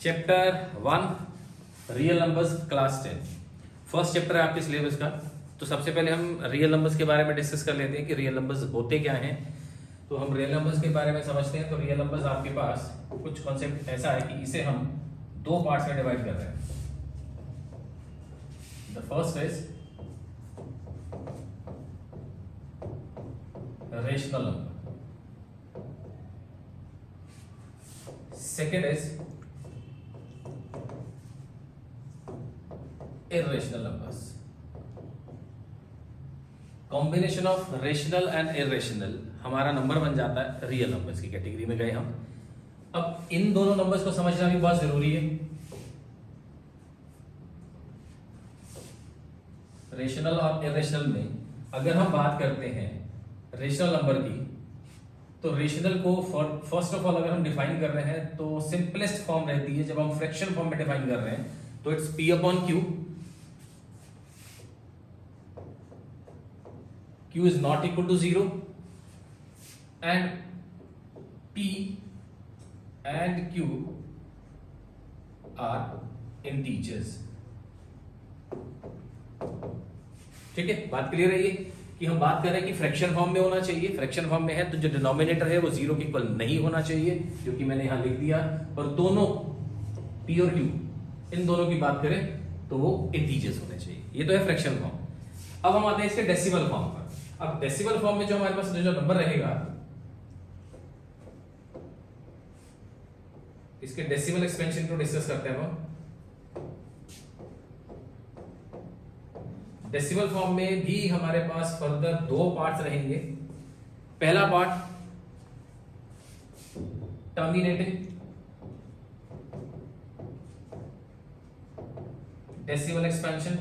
Chapter 1 real numbers class 10। First chapter है आपके syllabus का। तो सबसे पहले हम रियल नंबर्स के बारे में डिस्कस कर लेते हैं कि रियल नंबर्स होते क्या हैं। तो हम रियल नंबर्स के बारे में समझते हैं। तो रियल नंबर्स आपके पास कुछ कॉन्सेप्ट ऐसा है कि इसे हम दो पार्ट्स में डिवाइड कर रहे हैं। The first is rational number, second is irrational numbers। Combination of rational and irrational हमारा नंबर बन जाता है रियल नंबर्स की कैटेगरी में गए हम। अब इन दोनों नंबर्स को समझना भी बहुत जरूरी है। रेशनल और इरेशनल में अगर हम बात करते हैं रेशनल नंबर की, तो रेशनल को फर्स्ट ऑफ ऑल अगर हम डिफाइन कर रहे हैं तो सिंपलेस्ट फॉर्म रहती है। जब हम फ्रैक्शन फॉर्म में डिफाइन कर रहे हैं तो it's p upon q। q is not equal to 0 and p and q are integers। ठीक है, बात क्लियर है ये कि हम बात कर रहे हैं कि फ्रैक्शन फॉर्म में होना चाहिए। फ्रैक्शन फॉर्म में है तो जो डिनोमिनेटर है वो 0 के इक्वल नहीं होना चाहिए, जो कि मैंने यहां लिख दिया। और दोनों p और q इन दोनों की बात करें तो वो इंटीजर्स होने चाहिए। ये तो है फ्रैक्शन फॉर्म। अब हम आते हैं इसके डेसिमल फॉर्म पर। अब डेसिमल फॉर्म में जो हमारे पास जो नंबर रहेगा, इसके डेसिमल एक्सपेंशन को डिस्कस करते हैं हम। डेसिमल फॉर्म में भी हमारे पास फर्दर दो पार्ट्स रहेंगे। पहला part terminating decimal expansion,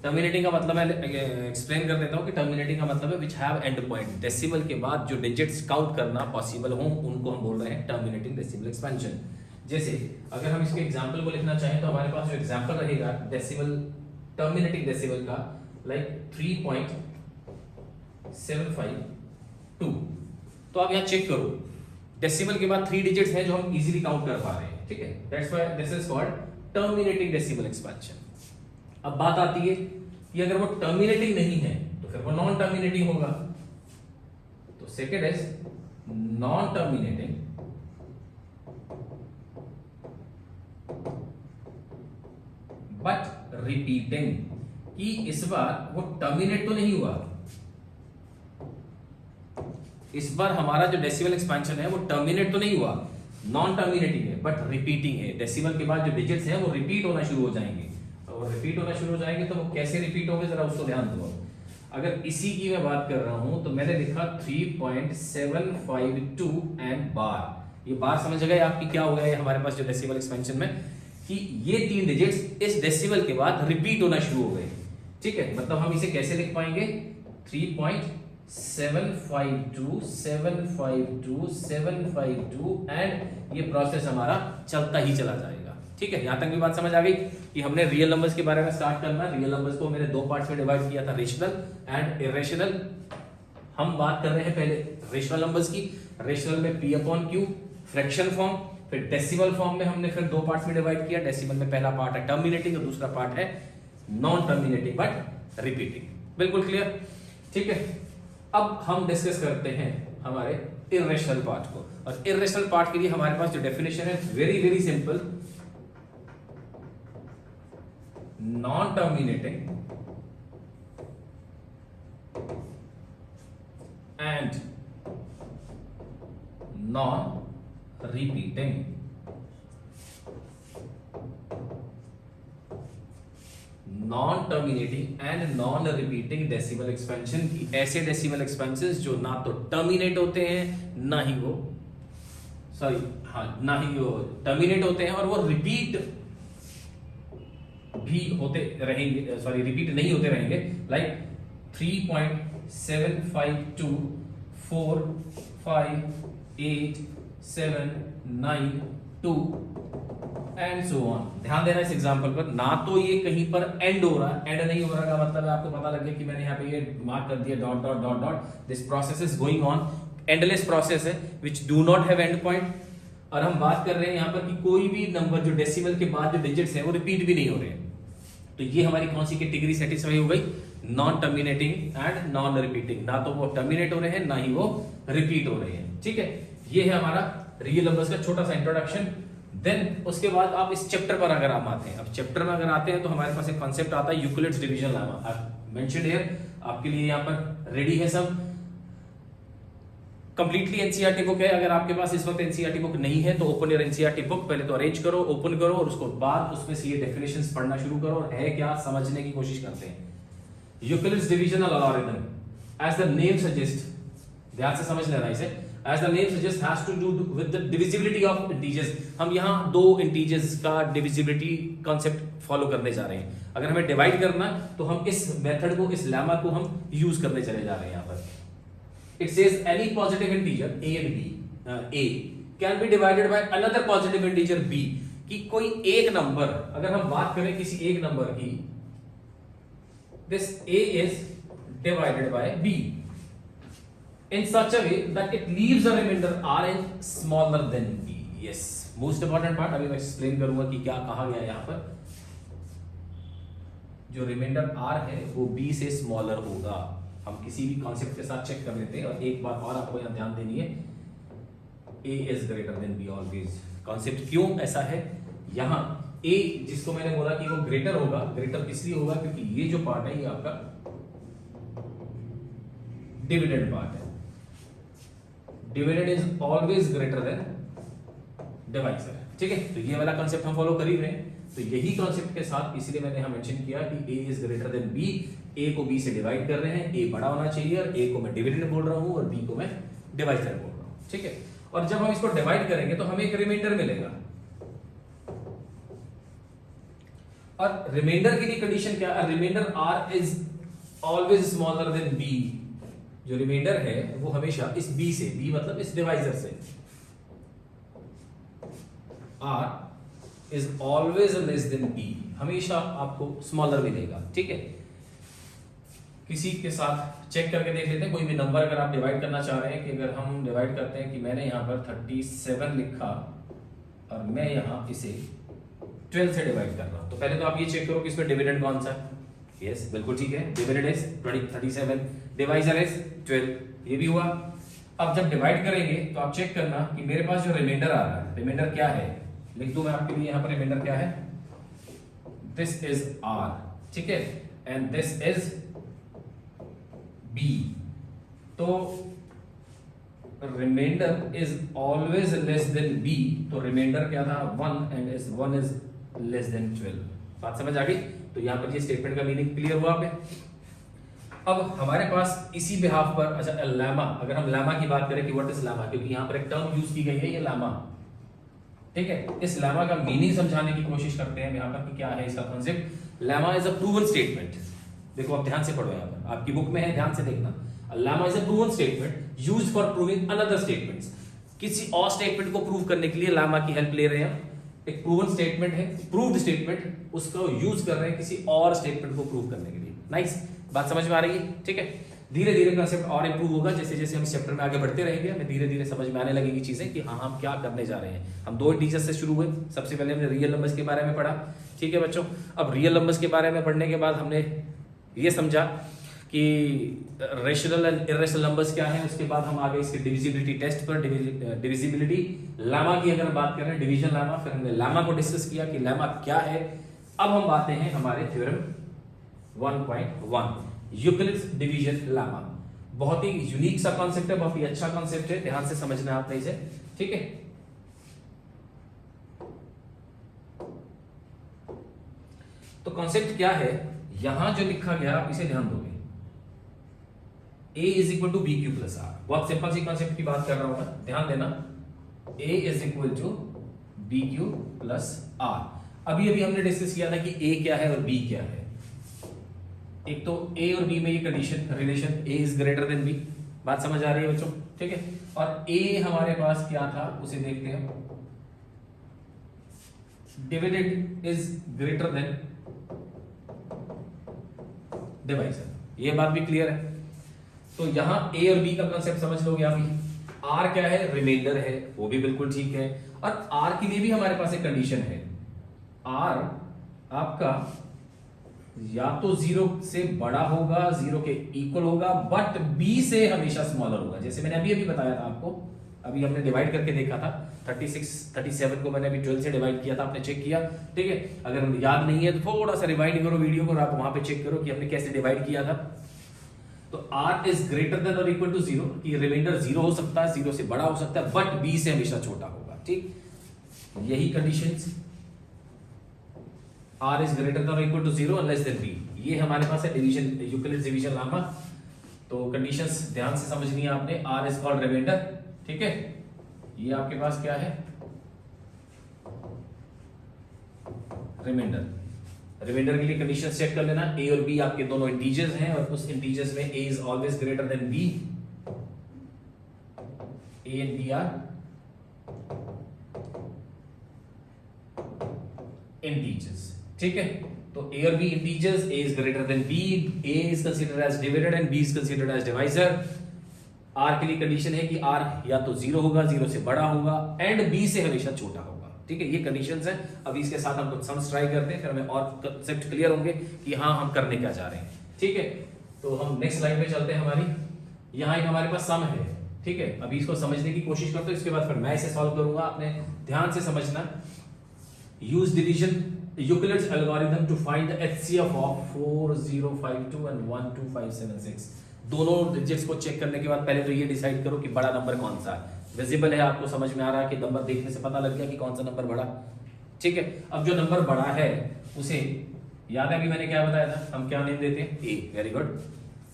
terminating का मतलब मैं एक्सप्लेन कर देता हूं कि टर्मिनेटिंग का मतलब है which have end point. Decimal के बाद जो डिजिट्स काउंट करना पॉसिबल हो उनको हम बोल रहे हैं टर्मिनेटिंग डेसिमल एक्सपेंशन। जैसे अगर हम इसके एग्जांपल को लिखना चाहें तो हमारे पास जो एग्जांपल रहेगा डेसिमल टर्मिनेटिंग डेसिमल का, लाइक 3.752। तो आप यहां चेक करो, डेसिमल के बाद 3 डिजिट्स हैं जो हम इजीली काउंट कर पा रहे हैं। ठीक है, that's why this is called terminating decimal expansion. अब बात आती है कि अगर वो टर्मिनेटिंग नहीं है तो फिर वो नॉन टर्मिनेटिंग होगा। तो second is non terminating but repeating, कि इस बार वो टर्मिनेट तो नहीं हुआ, इस बार हमारा जो डेसिमल एक्सपेंशन है वो टर्मिनेट तो नहीं हुआ, नॉन टर्मिनेटिंग है बट रिपीटिंग है। डेसिमल के बाद जो डिजिट्स हैं वो रिपीट होना शुरू हो जाएंगे। और रिपीट होना शुरू हो जाएंगे तो वो कैसे रिपीट होंगे जरा उसको ध्यान दो। अगर इसी की मैं बात कर रहा हूं तो मैंने लिखा 3.752 एंड बार। ये बार समझ गए आपकी क्या हो गया है हमारे पास जो डेसिमल एक्सपेंशन में, कि ये 3 डिजिट्स इस डेसिमल के बाद रिपीट होना शुरू हो गए। ठीक है, मतलब हम इसे कैसे लिख पाएंगे, 3.752 752 752 एंड ये प्रोसेस हमारा चलता ही चला जाएगा। ठीक है, यहां तक भी बात समझ आ गई कि हमने रियल नंबर्स के बारे में स्टार्ट करना। रियल नंबर्स को मैंने दो पार्ट्स में डिवाइड किया था, रेशनल एंड इरेशनल। हम बात कर रहे हैं पहले रेशनल नंबर्स की। रेशनल में p upon q fraction form, फिर डेसिमल फॉर्म में हमने फिर दो पार्ट्स में डिवाइड किया। डेसिमल में पहला पार्ट है टर्मिनेटिंग और दूसरा पार्ट है नॉन टर्मिनेटिंग बट रिपीटिंग। बिल्कुल क्लियर। ठीक है, अब हम डिस्कस करते हैं हमारे इरेशनल पार्ट को। और इरेशनल पार्ट के लिए हमारे पास जो डेफिनेशन है very very simple, non terminating and non repeating. Non terminating and non repeating decimal expansion की ऐसे डेसिमल एक्सपेंशंस जो ना तो टर्मिनेट होते हैं ना ही वो टर्मिनेट होते हैं और वो रिपीट भी होते रहेंगे, रिपीट नहीं होते रहेंगे। Like 3.752 4 5 8 7 9 2 and so on. ध्यान देना इस एग्जांपल पर, ना तो ये कहीं पर एंड हो रहा है, एंड नहीं हो रहा का मतलब है आपको पता लग गया कि मैंने यहाँ पे ये मार्क कर दिया dot dot dot dot, this process is going on, endless process है which do not have end point. और हम बात कर रहे हैं यहाँ पर कि कोई भी नंबर जो डेसिमल के बाद जो डिजिट्स है वो रिपीट भी नहीं हो रहे हैं। तो ये हमारी कौन सी कैटेगरी सेटिस्फाई हो गई? Non terminating and non repeating, ना तो वो टर्मिनेट हो रहे हैं ना ही वो रिपीट हो रहे हैं। ठीक है, ये है हमारा रियल नंबर्स का छोटा सा इंट्रोडक्शन। देन उसके बाद आप इस चैप्टर पर अगर आप आते हैं, अब चैप्टर में अगर आते हैं तो हमारे पास एक कॉन्सेप्ट आता है Euclid's division lemma. I mentioned here, आपके लिए यहाँ पर रेडी है सब, कंप्लीटली एनसीईआरटी बुक है। अगर आपके पास इस वक्त एनसीईआरटी बुक नहीं है तो ओपन योर एनसीईआरटी बुक, पहले तो अरेंज करो, ओपन करो और उसको बाद उसमें से ये डेफिनेशंस पढ़ना शुरू करो और है क्या समझने की कोशिश करते हैं। Euclid's divisional algorithm as the name suggest, ध्यान से समझ लेना इसे, as the name suggest has to do with the divisibility of integers. हम यहाँ दो इंटीजर्स का डिविजिबिलिटी कॉन्सेप्ट फॉलो करने जा रहे हैं। अगर हमें डिवाइड करना तो हम इस मेथड को, इस लेमा को हम यूज करने चले जा रहे हैं यहाँ पर। It says any positive integer a and b, a can be divided by another positive integer b, कि कोई एक नंबर, अगर हम बात करें किसी एक नंबर की, this a is divided by b in such a way that it leaves a remainder r is smaller than b. Yes, most important part, अभी मैं एक्सप्लेन करूंगा कि क्या कहा गया यहाँ पर। जो रिमाइंडर r है वो b से स्मॉलर होगा। हम किसी भी कॉन्सेप्ट के साथ चेक कर लेते हैं। और एक बात और आपको यहाँ ध्यान देनी है, a is greater than b always। Concept क्यों ऐसा है? यहाँ a जिसको मैंने बोला कि वो ग्रेटर होगा, ग्रेटर इसलिए होगा क्योंकि ये जो पार्ट है ये आपका डिविडेंड पार्ट है। Dividend is always greater than divisor. ठीक है, तो ये वाला कॉन्सेप्ट हम फॉलो कर ही रहे हैं। तो यही कॉन्सेप्ट के साथ इसलिए मैंने यहां मेंशन किया कि a is greater than b, a को b से डिवाइड कर रहे हैं, a बड़ा होना चाहिए और a को मैं डिविडेंड बोल रहा हूं और b को मैं डिवाइजर बोल रहा हूं। ठीक है, और जब हम इसको डिवाइड करेंगे तो हमें एक रिमाइंडर मिलेगा। और रिमाइंडर के लिए कंडीशन क्या है? Reminder r is always smaller than b। जो रिमाइंडर है वो हमेशा इस b से, b मतलब इस डिवाइजर से, r is always less than b, हमेशा आपको स्मॉलर मिलेगा। ठीक है, किसी के साथ चेक करके देख लेते हैं। कोई भी नंबर अगर आप डिवाइड करना चाह रहे हैं, कि अगर हम डिवाइड करते हैं कि मैंने यहां पर 37 लिखा और मैं यहां इसे 12 से डिवाइड कर रहा हूं, तो पहले तो आप ये चेक करो कि इसमें डिविडेंड कौन सा है। यस, बिल्कुल ठीक है, डिविडेंड इज 37, डिवाइजर इज 12, ये भी हुआ। अब जब डिवाइड करेंगे तो आप चेक करना कि मेरे पास जो रिमाइंडर आ रहा है, रिमाइंडर क्या है, लिख दूं मैं आपके लिए। यहां पर रिमाइंडर क्या है? दिस इज r, ठीक है, एंड दिस इज b। तो reminder is always less than b, तो रिमाइंडर क्या था? 1, and is 1 is less than 12। बात समझ आ गई? तो यहां पर ये स्टेटमेंट का मीनिंग क्लियर हुआ पे। अब हमारे पास इसी बिहाफ पर, अच्छा लेमा, अगर हम लेमा की बात करें कि व्हाट इज लेमा, क्योंकि यहां पर एक टर्म यूज की गई है, ये लेमा। ठीक है, इस लेमा का मीनिंग समझाने की कोशिश करते हैं यहाँ पर कि क्या है इसका concept. Lemma is a proven statement. देखो आप ध्यान से पढ़ो, यहाँ पर आपकी बुक में है, ध्यान से देखना। Lemma is a proven statement used for proving another statements. किसी और स्टेटमेंट को प्रूव करने के लिए लेमा की हेल्प ले रहे हैं। एक प्रूवन स्टेटमेंट है, प्रूव्ड स्टेटमेंट, उसको यूज कर रहे हैं किसी और स्टेटमेंट को प्रूव करने के लिए। नाइस, बात समझ में आ रही है? ठीक है, धीरे धीरे कंसेप्ट और इंप्रूव होगा जैसे जैसे हम इस चैप्टर में आगे बढ़ते रहेंगे। हमें धीरे धीरे समझ में आने लगेगी चीजें कि हाँ हम क्या करने जा रहे हैं। हम दो इंटीजर्स से शुरू हुए, सबसे पहले हमने रियल नंबर्स के बारे में पढ़ा। ठीक है बच्चों, अब रियल नंबर्स के बारे में पढ़ने के बाद हमने ये समझा कि रेशनल एंड इरेशनल नंबर्स क्या है। उसके बाद हम आगे इसके डिविजिबिलिटी टेस्ट पर, डिविजिबिलिटी लेमा की अगर बात करें, डिवीजन लेमा, फिर हमने लेमा को डिस्कस किया कि लेमा क्या है। अब हम आते हैं हमारे थ्योरम 1.1, यूक्लिड्स डिवीजन लेमा। बहुत ही यूनिक सा कॉन्सेप्ट है, बहुत ही अच्छा कॉन्सेप्ट है, ध्यान से समझना है आपने इसे। ठीक है, तो कॉन्सेप्ट क्या है, यहां जो लिखा गया आप इसे ध्यान दोगे, a is equal to b q plus r. बहुत सिंपल सी कॉन्सेप्ट की बात कर रहा हूं मैं, ध्यान देना। a is equal to b q plus r. अभी अभी हमने डिस्कस किया था कि a क्या है और b क्या है। एक तो a और b में ये condition, relation a is greater than b। बात समझ आ रही है बच्चों? ठीक है, और a हमारे पास क्या था उसे देखते हैं। Dividend is greater than divisor, ये बात भी क्लियर है। तो यहां ए और बी का कंसेप्ट समझ लोगे आप। आर क्या है, रिमाइंडर है, वो भी बिल्कुल ठीक है। और आर के लिए भी हमारे पास एक कंडीशन है, आर आपका या तो 0 से बड़ा होगा, 0 के इक्वल होगा, बट बी से हमेशा स्मॉलर होगा। जैसे मैंने अभी अभी बताया था आपको, अभी हमने डिवाइड करके देखा था 36 37 को मैंने अभी 12 से डिवाइड किया था, आपने चेक किया, ठीक है। अगर याद नहीं है तो थोड़ा सा रिवाइंड करो वीडियो को, आप वहां पे चेक करो कि हमने कैसे डिवाइड किया था। तो r इज ग्रेटर देन और इक्वल टू 0, कि रिमाइंडर 0 हो सकता है, 0 से बड़ा हो सकता है, बट b से हमेशा छोटा होगा, ठीक। यही conditions, r is greater than और इक्वल टू 0 और लेस देन b, ये हमारे पास है डिवीजन, यूक्लिड्स डिवीजन लेमा। तो कंडीशंस ध्यान से समझनी है आपने। r इज कॉल्ड रिमाइंडर, ठीक है। ये आपके पास क्या है, रिमाइंडर। रिमाइंडर के लिए कंडीशन चेक कर लेना, a और b आपके दोनों इंटीजर्स हैं और उस इंटीजर्स में a is always greater than b, a and b are integers, ठीक है। तो a और b integers, a is greater than b, a is considered as dividend and b is considered as divisor. r के लिए condition है कि r या तो 0 होगा, 0 से बड़ा होगा, एंड b से हमेशा छोटा होगा, ठीक है। ये कंडीशंस हैं। अभी इसके साथ हम कुछ सम्स ट्राई करते हैं, फिर हमें और कांसेप्ट क्लियर होंगे कि हाँ हम करने क्या जा रहे हैं, ठीक है। तो हम नेक्स्ट स्लाइड पे चलते हैं हमारी। यहाँ एक हमारे पास सम है, ठीक है। अभी इसको समझने की कोशिश करते हैं, इसके बाद फिर मैं इसे सॉल्व करूंगा। आपने ध्यान से समझना। Use division Euclid's algorithm to find the HCF of 4052 and 12576। दोनों डिजिट्स को चेक करने के बाद पहले तो ये डिसाइड करो कि बड़ा नंबर कौन सा है। विजिबल है, आपको समझ में आ रहा है कि नंबर देखने से पता लग गया कि कौन सा नंबर बड़ा, ठीक है। अब जो नंबर बड़ा है उसे याद है, अभी मैंने क्या बताया था, हम क्या नेम देते हैं, ए, वेरी गुड।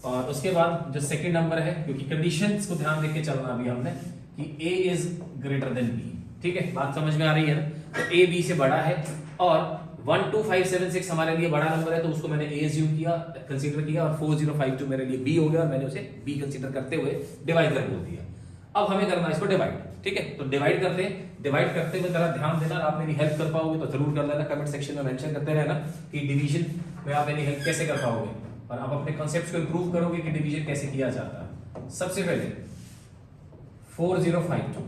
और उसके बाद जो सेकंड नंबर है, क्योंकि कंडीशंस को ध्यान देके चलना अभी हमने, कि ए इज ग्रेटर देन बी, ठीक है। बात समझ में आ रही है ना। तो ए बी से बड़ा है और 12576 हमारे लिए बड़ा नंबर है, तो उसको मैंने ए अज्यूम किया, कंसीडर किया, और 4052 मेरे लिए बी हो गया और मैंने उसे बी कंसीडर करते हुए डिवाइडर बोल दिया। अब हमें करना है इसको डिवाइड, ठीक है। तो डिवाइड करते हैं। डिवाइड करते हुए जरा ध्यान देना, आप मेरी हेल्प कर पाओगे तो जरूर कर लेना, कमेंट सेक्शन में मेंशन करते रहना कि डिवीजन में आप मेरी हेल्प कैसे कर पाओगे और आप अपने कॉन्सेप्ट्स को इंप्रूव करोगे कि डिवीजन कैसे किया जाता है। सबसे पहले 4052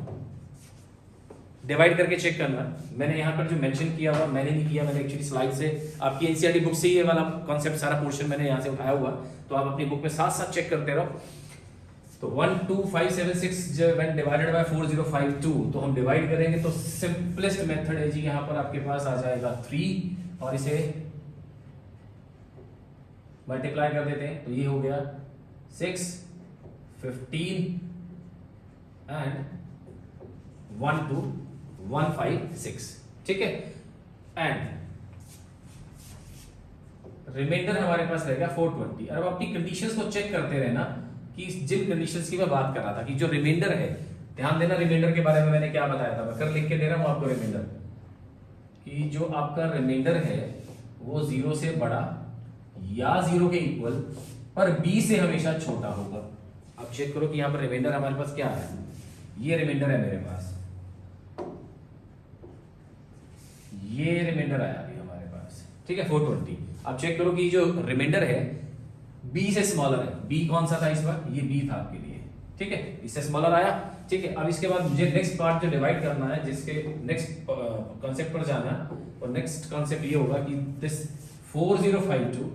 डिवाइड करके चेक करना। मैंने यहाँ पर जो मेंशन किया हुआ मैंने नहीं किया, मैंने एक्चुअली स्लाइड से, आपकी एनसीईआरटी बुक से ये वाला कॉन्सेप्ट सारा पोर्शन मैंने यहाँ से उठाया हुआ, तो आप अपनी बुक में साथ साथ चेक करते रहो। तो 12576 जब व्हेन डिवाइडेड बाय 4052, तो हम डिवाइड करेंगे तो सिंपलेस्ट मेथड है जी, यहाँ पर आपके पास आ जाएगा 3 और इसे मल्टीप्लाई कर देते हैं, तो ये हो गया 6 15 एंड 12156, ठीक है। एंड रिमाइंडर हमारे पास रहेगा 420। अब अपनी कंडीशंस को चेक करते रहना कि जिन कंडीशंस की मैं बात कर रहा था, कि जो रिमाइंडर है, ध्यान देना रिमाइंडर के बारे में मैंने क्या बताया था, मैं कर लिख के दे रहा हूं आपको रिमाइंडर, कि जो आपका रिमाइंडर है वो 0 से बड़ा या 0 के इक्वल पर b से हमेशा छोटा होगा। अब चेक करो कि यहां पर रिमाइंडर हमारे पास क्या है, ये रिमाइंडर है मेरे पास, ये रिमाइंडर आया अभी हमारे पास, ठीक है 420। अब चेक करो कि जो रिमाइंडर है b से स्मॉलर है, b कौन सा था इस बार, ये b था आपके लिए, ठीक है, इससे स्मॉलर आया, ठीक है। अब इसके बाद मुझे नेक्स्ट पार्ट जो डिवाइड करना है, जिसके नेक्स्ट कॉन्सेप्ट पर जाना है, और नेक्स्ट कॉन्सेप्ट ये होगा कि this 4052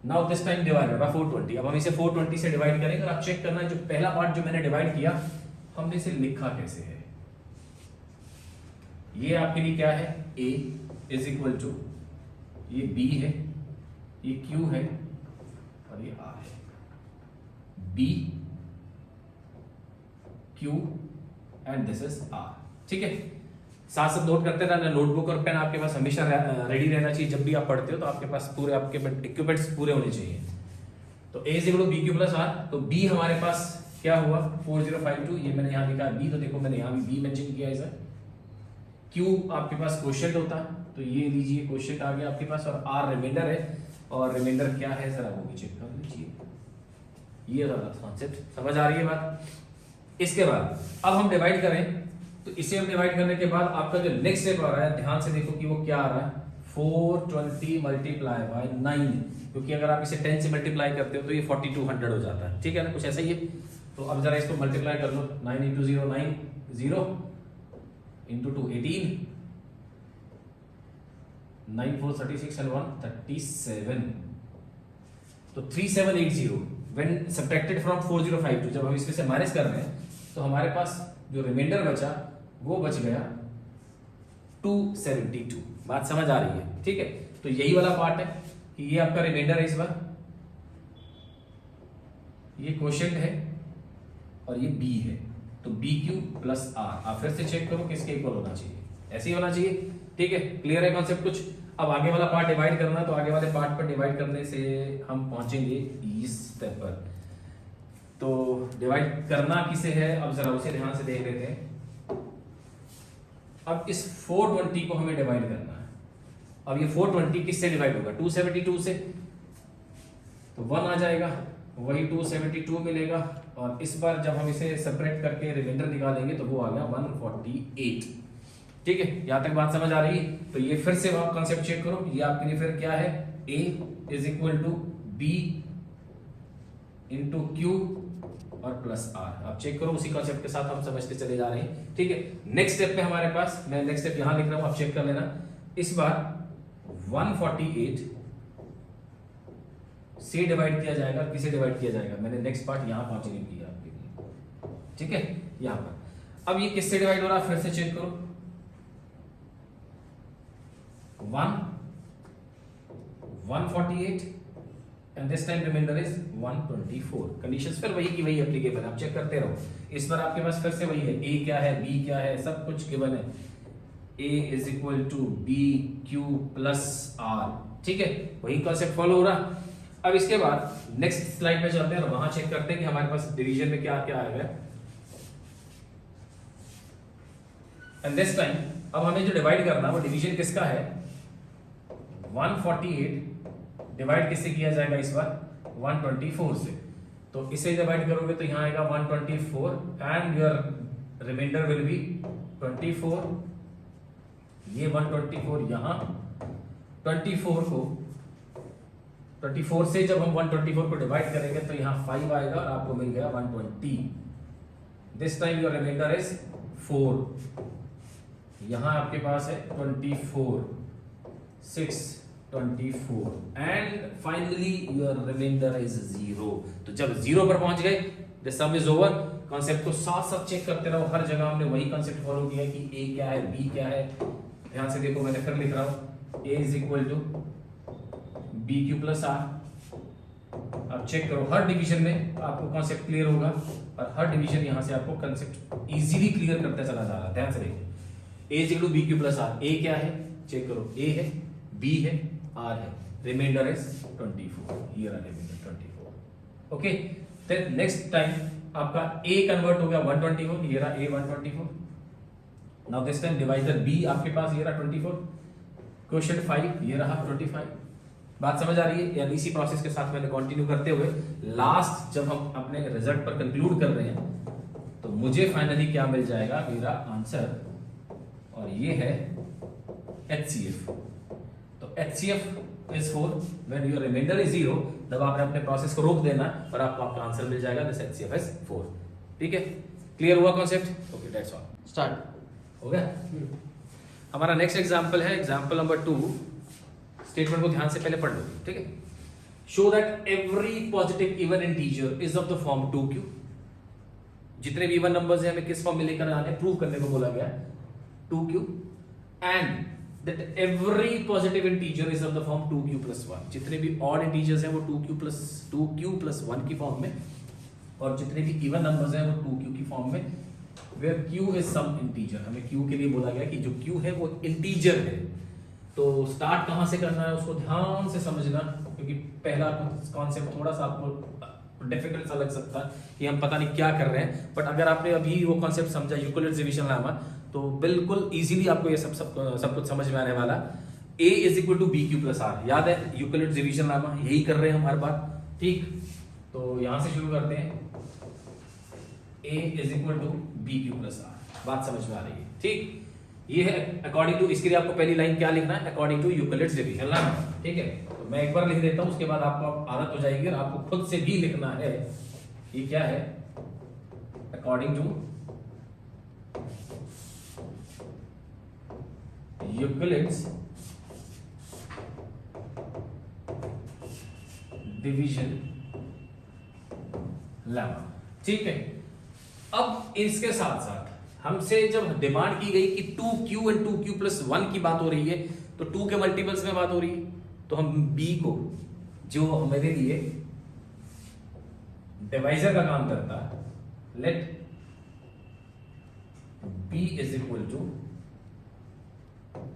now this time divided by 420। अब हम इसे 420 से डिवाइड करेंगे और आप चेक करना है जो पहला पार्ट जो मैंने डिवाइड किया हमने इसे लिखा कैसे है। ये आपके लिए क्या है, a इज इक्वल टू, ये b है, ये q है और ये r है, b q and this is r, ठीक है। साथ साथ नोट करते रहना, नोटबुक और पेन आपके पास हमेशा रेडी रहना चाहिए, जब भी आप पढ़ते हो तो आपके पास पूरे आपके इक्विपमेंट्स पूरे होने चाहिए। तो a is equal to b q plus r, तो b हमारे पास क्या हुआ 4052, ये मैंने यहाँ लिखा b, तो देखो मैंने यहाँ भी b मेंशन किया है सर। q आपके पास क्वोशिएंट होता है, तो ये लीजिए क्वोशिएंट आ गया आपके पास, और r रिमाइंडर है, और रिमाइंडर क्या है जरा वो भी चेक कर लीजिए। ये वाला कॉन्सेप्ट समझ आ रही है बात। इसके बाद अब हम डिवाइड करें तो इसे हम डिवाइड करने के बाद आपका जो नेक्स्ट स्टेप आ रहा है, ध्यान से देखो कि वो क्या आ रहा है, 420 मल्टीप्लाई बाय 9, क्योंकि अगर आप इसे 10 से मल्टीप्लाई करते हो तो ये 4200 हो जाता है, ठीक है ना, कुछ ऐसा ही है। तो अब जरा इसको मल्टीप्लाई कर लो, 9 इंटू 0 9, 0 इंटू 2 18, 9 4 36 and 1 37, तो 3780 व्हेन सब्ट्रैक्टेड फ्रॉम 4052, जब हम इसमें से माइनस कर रहे हैं तो हमारे पास जो रिमाइंडर बचा वो बच गया 272। बात समझ आ रही है, ठीक है। तो यही वाला पार्ट है कि ये आपका रिमाइंडर है, इस बार ये क्वोशिएंट है और ये बी है, तो बी क्यू प्लस आर। आप फिर से चेक करो किसके इक्वल होना चाहिए, ऐसे ही होना चाहिए, ठीक है। क्लियर है कॉन्सेप्ट कुछ। अब आगे वाला पार्ट डिवाइड करना है, तो आगे वाले पार्ट पर डिवाइड करने से हम पहुंचेंगे इस स्टेप पर। तो डिवाइड करना किसे है, अब जरा उसे ध्यान से देख लेते हैं। अब इस 420 को हमें डिवाइड करना है। अब ये 420 किससे डिवाइड होगा, 272 से, तो 1 आ जाएगा, वही 272 मिलेगा, और इस बार जब हम इसे सेपरेट करके रिमाइंडर निकालेंगे तो वो आ गया 148, ठीक है। यहां तक बात समझ आ रही है। तो ये फिर से आप कॉन्सेप्ट चेक करो, ये आपके लिए फिर क्या है, a is equal to b into q और प्लस आर। आप चेक करो, उसी कॉन्सेप्ट के साथ हम समझते चले जा रहे हैं, ठीक है। नेक्स्ट स्टेप पे हमारे पास, मैं नेक्स्ट स्टेप यहां लिख रहा हूं, आप चेक कर लेना। इस बार 148 से डिवाइड किया जाएगा, किसे डिवाइड किया जाएगा, मैंने नेक्स्ट पार्ट यहां पहुंचने किया आपके लिए, ठीक है, यहां पर। अब ये किससे डिवाइड हो रहा है, फिर से चेक करो, 148 and this time remainder is 124। Conditions फिर वही की वही एप्लीकेबल, आप चेक करते रहो। इस पर आपके पास फिर से वही है, a क्या है, b क्या है, सब कुछ गिवन है। a is equal to b q plus r, ठीक है, वही कॉन्सेप्ट फॉलो हो रहा। अब इसके बाद नेक्स्ट स्लाइड पे चलते हैं और वहां चेक करते हैं कि हमारे पास डिवीजन में क्या क्या आएगा। एंड दिस टाइम अब हमें जो डिवाइड करना है वो डिवीजन किसका है, 148 डिवाइड किससे किया जाएगा इस बार, 124 से। तो इसे डिवाइड करोगे तो यहां आएगा 124 and your remainder will be 24। ये 124 यहां 24 से जब हम 124 को डिवाइड करेंगे तो यहां 5 आएगा और आपको मिल गया 120। This time your remainder is 4। यहां आपके पास है 24 6 24 and finally your remainder is 0। तो जब 0 पर पहुंच गए the sum is over. Concept को साथ साथ चेक करते रहो, हर जगह हमने वही कॉन्सेप्ट फॉलो किया कि a क्या है, b क्या है। ध्यान से देखो, मैंने फिर लिख रहा हूं, a is equal to b q plus r. अब चेक करो, हर डिवीजन में आपको कॉन्सेप्ट क्लियर होगा और हर डिवीजन यहां से आपको कॉन्सेप्ट इजीली क्लियर करते चला जा रहा है। ध्यान से देखो, a is equal to b q plus r. a क्या है, चेक करो, a है, b है, r है, remainder is 24। Here are remainder 24। Okay, then next time आपका a कन्वर्ट हो गया 124, ये रहा a 124। Now this time divisor b आपके पास ये रहा 24, क्वोशिएंट 5 ये रहा 25। बात समझ आ रही है। यानी इसी प्रोसेस के साथ मैंने कंटिन्यू करते हुए लास्ट जब हम अपने रिजल्ट पर कंक्लूड कर रहे हैं तो मुझे फाइनली क्या मिल जाएगा, मेरा आंसर, और ये है HCF। तो HCF is 4 when your remainder is 0। तब आपने अपने प्रोसेस को रोक देना और आपको आपका आंसर मिल जाएगा, दिस HCF इज 4। ठीक है, क्लियर हुआ concept? Okay, that's all, start हो गया। हमारा नेक्स्ट एग्जांपल है एग्जांपल नंबर 2। स्टेटमेंट को ध्यान से पहले पढ़ लो, ठीक है। Show that every positive even integer is of the form 2q। जितने भी इवन नंबर्स हैं हमें किस फॉर्म में लेकर आने, प्रूव करने को बोला गया 2q, and that every positive integer is of the form 2q plus 1। जितने भी ऑड इंटीजर्स हैं वो 2q plus 1 की फॉर्म में, और जितने भी इवन नंबर्स हैं वो 2q की फॉर्म में, where q is some integer. हमें q के लिए बोला गया कि जो q है वो इंटीजर है। तो स्टार्ट कहां से करना है उसको ध्यान से समझना, क्योंकि पहला कॉन्सेप्ट थोड़ा सा आपको डिफिकल्ट सा लग सकता है कि हम पता नहीं क्या कर रहे हैं, बट अगर आपने अभी वो कॉन्सेप्ट समझा यूक्लिड्स डिवीजन लेमा, तो बिल्कुल इजीली आपको ये सब कुछ समझ में आने वाला। a is equal to b q plus r, याद है यूक्लिड्स डिवीजन लेमा, यही कर रहे हैं हम हर बार, ठीक। तो यहां से शुरू करते हैं, a is equal to b q plus r. बात समझ में आ रही है? ठीक, ये है अकॉर्डिंग टू, इसके लिए आपको पहली लाइन क्या लिखना है, अकॉर्डिंग टू यूक्लिड्स डिवीजन ना, ठीक है। तो मैं एक बार लिख देता हूं, उसके बाद आपको आदत हो जाएगी और आपको खुद से भी लिखना है। ये क्या है, according to Euclid's division lemma, ठीक है। अब इसके साथ साथ हमसे जब डिमांड की गई कि 2q एंड 2q प्लस 1 की बात हो रही है, तो 2 के मल्टीपल्स में बात हो रही है, तो हम b को, जो मेरे लिए डिवाइजर का काम करता है, let b is equal to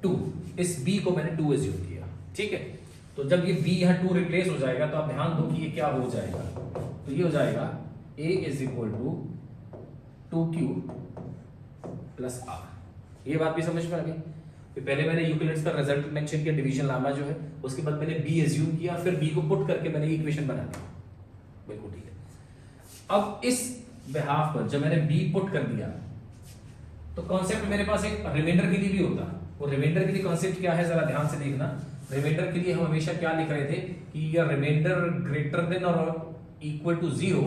2, इस b को मैंने 2 एज्यूम किया, ठीक है। तो जब ये b यहां 2 रिप्लेस हो जाएगा, तो आप ध्यान दो कि ये क्या हो जाएगा, तो ये हो जाएगा a is equal to 2q plus r। ये बात भी समझ में आ गई। तो पहले मैंने यूक्लिड्स का रिजल्ट मेंशन किया, डिवीजन लामा जो है, उसके बाद मैंने b एज्यूम किया, फिर b को पुट करके मैंने इक्वेशन बना दी, बिल्कुल ठीक है। अब इस बिहाफ पर जब मैंने b पुट कर दिया, तो कॉन्सेप्ट मेरे पास एक रिमाइंडर के लिए भी होता। वो रिमाइंडर के लिए कॉन्सेप्ट क्या है, जरा ध्यान से देखना। रिमाइंडर के लिए हम हमेशा क्या लिख रहे थे कि या रिमाइंडर ग्रेटर देन और equal to 0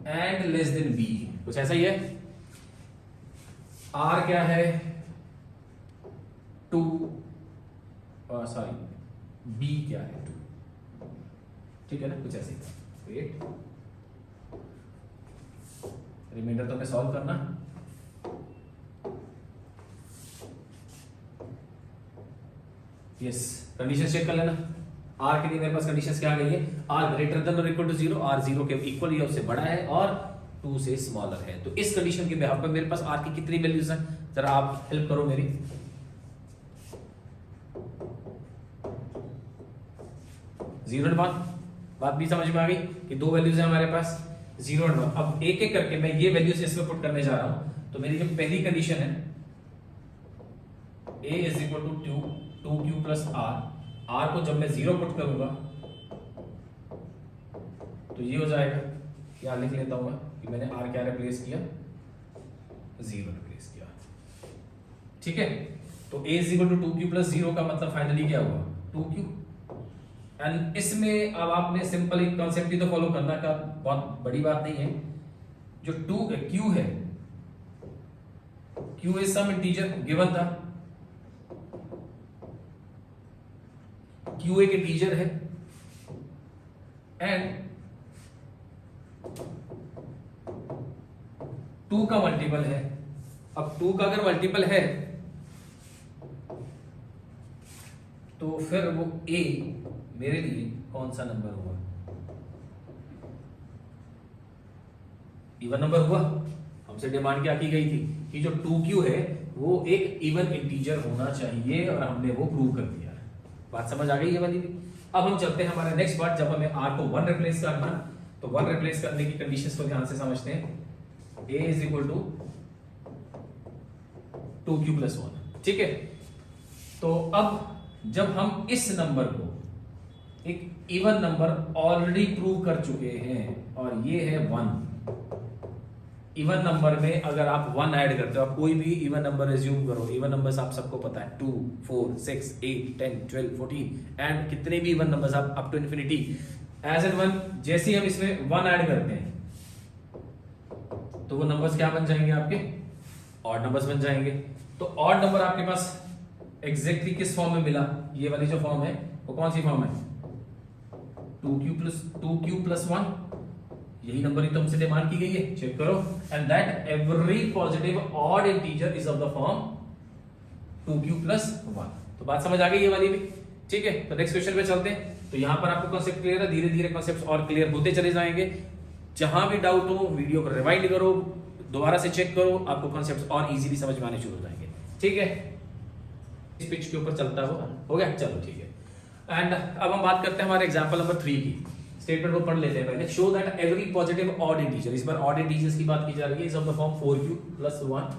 and less than b, कुछ ऐसा ही है। r क्या है, 2, सॉरी b क्या है 2, ठीक है ना, कुछ ऐसे ही। वेट, रिमाइंडर तो मैं सॉल्व करना, यस, कंडीशन चेक कर लेना। r के लिए मेरे पास कंडीशंस क्या आ गई है, r ग्रेटर देन और इक्वल टू 0, r 0 के इक्वल या उससे बड़ा है और 2 से स्मॉलर है। तो इस कंडीशन के बिहाफ पे मेरे पास r की कितनी वैल्यूज हैं, जरा आप हेल्प करो मेरी। 0 और 1, बात भी समझ में आ गई कि दो वैल्यूज हैं हमारे पास 0 और 1। अब एक एक करके मैं ये वैल्यूज इसमें पुट करने जा रहा हूं। तो मेरी जो पहली कंडीशन है, a is equal to 2q plus r को जब मैं 0 पुट करूंगा तो ये हो जाएगा, क्या लिख लेता हूं मैं कि मैंने r क्या रिप्लेस किया, 0 रिप्लेस किया, ठीक है। तो a is equal to 2q plus 0 का मतलब फाइनली क्या हुआ, 2q। एंड इसमें अब आपने सिंपल एक कॉन्सेप्ट ही तो फॉलो करना का, बहुत बड़ी बात नहीं है। जो q है, q is some integer given था, q एक इंटीजर है एंड 2 का मल्टीपल है। अब 2 का अगर मल्टीपल है तो फिर वो a मेरे लिए कौन सा नंबर हुआ, इवन नंबर हुआ। हमसे डिमांड क्या की गई थी कि जो 2q है वो एक इवन इंटीजर होना चाहिए और हमने वो प्रूव कर दिया। बात समझ आ गई ये वाली भी। अब हम चलते हैं हमारे नेक्स्ट पार्ट, जब हमें r को 1 रिप्लेस करना, तो 1 रिप्लेस करने की कंडीशंस को ध्यान से समझते हैं। a is equal to 2q plus 1, ठीक है। तो अब जब हम इस नंबर को एक इवन नंबर ऑलरेडी प्रूव कर चुके हैं और ये है 1, इवन नंबर में अगर आप 1 ऐड करते हो, आप कोई भी इवन नंबर एज्यूम करो, इवन नंबर्स आप सबको पता है 2, 4, 6, 8, 10, 12, 14 एंड कितने भी इवन नंबर्स आप up to infinity as n 1, जैसे ही हम इसमें 1 ऐड करते हैं तो वो नंबर्स क्या बन जाएंगे, आपके ऑड नंबर्स बन जाएंगे। तो ऑड नंबर आपके पास एग्जैक्टली किस फॉर्म में मिला, ये वाली जो फॉर्म है वो कौन सी फॉर्म है, 2q प्लस 1, यही नंबर ही तो हमसे डिमांड की गई है, चेक करो। And that every positive odd integer is of the form 2q plus 1। तो बात समझ आ गई ये वाली भी, ठीक है। तो नेक्स्ट क्वेश्चन पे चलते हैं। तो यहां पर आपको कॉन्सेप्ट क्लियर है, धीरे धीरे कॉन्सेप्ट्स और क्लियर होते चले जाएंगे। जहां भी डाउट हो वीडियो को रिवाइंड करो, दोबारा से चेक करो, आपको कॉन्सेप्ट्स और इजीली समझ में आने शुरू हो जाएंगे, ठीक है। इस पिच के ऊपर चलता हो गया, चलो ठीक है। एंड अब हम बात करते हैं हमारे एग्जांपल नंबर 3 की। स्टेटमेंट को पढ़ लेते हैं पहले। Show that every positive odd integer, इस बार ऑड इंटीजर्स की बात की जा रही है, is of the form 4q plus 1,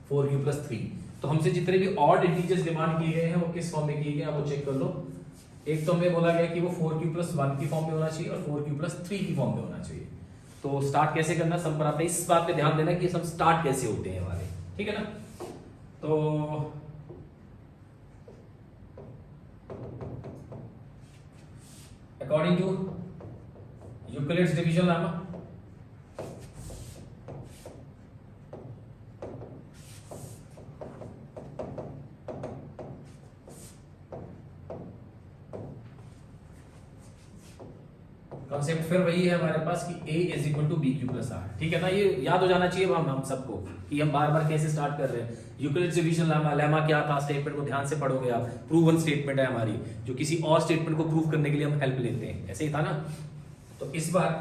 4q plus 3। तो हमसे जितने भी ऑड इंटीजर्स डिमांड किए गए हैं वो किस फॉर्म में किए गए हैं, आप वो चेक कर लो। एक तो हमें बोला गया कि वो 4q प्लस 1 की फॉर्म में होना चाहिए और 4q प्लस 3 की फॉर्म में होना चाहिए। तो स्टार्ट कैसे करना सम पर आपने इस बात पे ध्यान देना कि सम स्टार्ट कैसे होते हैं हमारे, ठीक है ना। तो according to Euclid's division lemma, concept फिर वही है हमारे पास कि A is equal to b q plus r, ठीक है ना। ये याद हो जाना चाहिए हम सबको कि हम बार बार कैसे स्टार्ट कर रहे हैं। यूक्लिड्स डिवीजन लेमा, लेमा क्या था, स्टेटमेंट को ध्यान से पढ़ोगे आप, प्रूवन स्टेटमेंट है हमारी, जो किसी और स्टेटमेंट को प्रूव करने के लिए हम हेल्प लेते हैं, ऐसे ही था ना। तो इस बार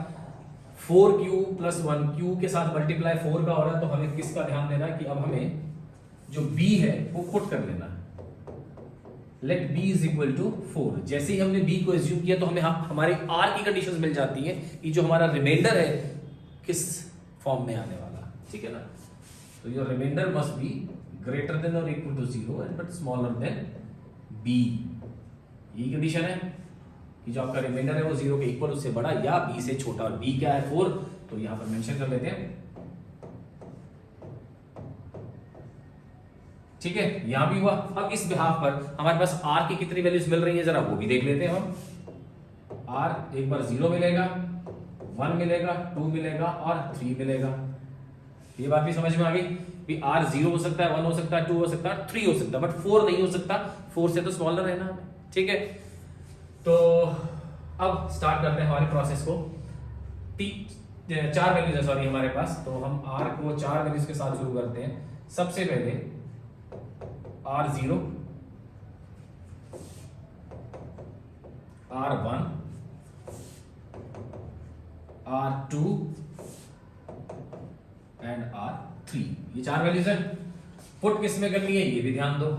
4q प्लस 1 q के साथ मल्टीप्लाई 4 का हो रहा है, तो हमें किसका ध्यान देना है कि अब हमें जो b है वो पुट कर लेना है। Let b is equal to 4। जैसे ही हमने b को एज्यूम किया तो हमें हमारे r की कंडीशंस मिल जाती है कि जो हमारा रिमाइंडर है किस फॉर्म में आने वाला, ठीक है ना। तो your reminder must be greater than और equal to 0 and but smaller than b। यही कंडीशन है कि जो आपका रिमाइंडर है वो 0 के इक्वल, उससे बड़ा या b से छोटा, और b क्या है 4, तो यहां पर मेंशन कर लेते हैं, ठीक है। यहां भी हुआ। अब इस बिहाफ पर हमारे पास r की कितनी वैल्यूज मिल रही है जरा वो भी देख लेते हैं हम। r एक बार 0 मिलेगा, 1 मिलेगा, 2 मिलेगा और 3 मिलेगा। ये बात भी समझ में आ गई कि r 0 हो सकता है, 1 हो सकता है, 2 हो सकता है, 3 हो सकता है, बट 4 नहीं हो सकता, 4 से तो स्मॉलर है ना, ठीक है। तो अब स्टार्ट करते हैं हमारे प्रोसेस को। 4 वैल्यूज है सॉरी हमारे पास, तो हम r को 4 वैल्यूज के साथ शुरू करते हैं। सबसे पहले R0, R1, R2 and R3, ये 4 वैल्यूज है। पुट किस में करनी है ये भी ध्यान दो।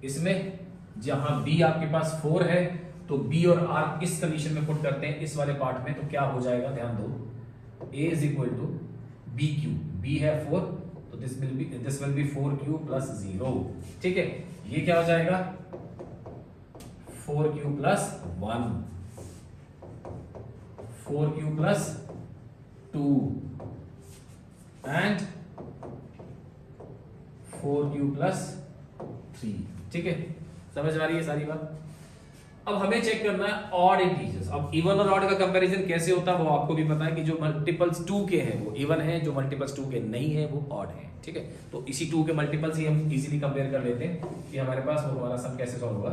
इसमें जहां b आपके पास 4 है तो b और r इस कंडीशन में पुट करते हैं इस वाले पार्ट में, तो क्या हो जाएगा ध्यान दो, a is equal to b q, b है 4 तो this will be 4q plus 0, ठीक है। ये क्या हो जाएगा 4q plus 1, 4q plus 2 and 4q plus 3, ठीक है। समझ आ रही है सारी बात। अब हमें चेक करना है ऑड इंटीजर्स। अब इवन और ऑड का कंपैरिजन कैसे होता है वो आपको भी पता है कि जो मल्टीपल्स 2 के हैं वो इवन है, जो मल्टीपल्स 2 के नहीं है वो ऑड है, ठीक है। तो इसी 2 के मल्टीपल्स ही हम इजीली कंपेयर कर लेते हैं कि हमारे पास वो हमारा सम कैसे सॉल्व होगा।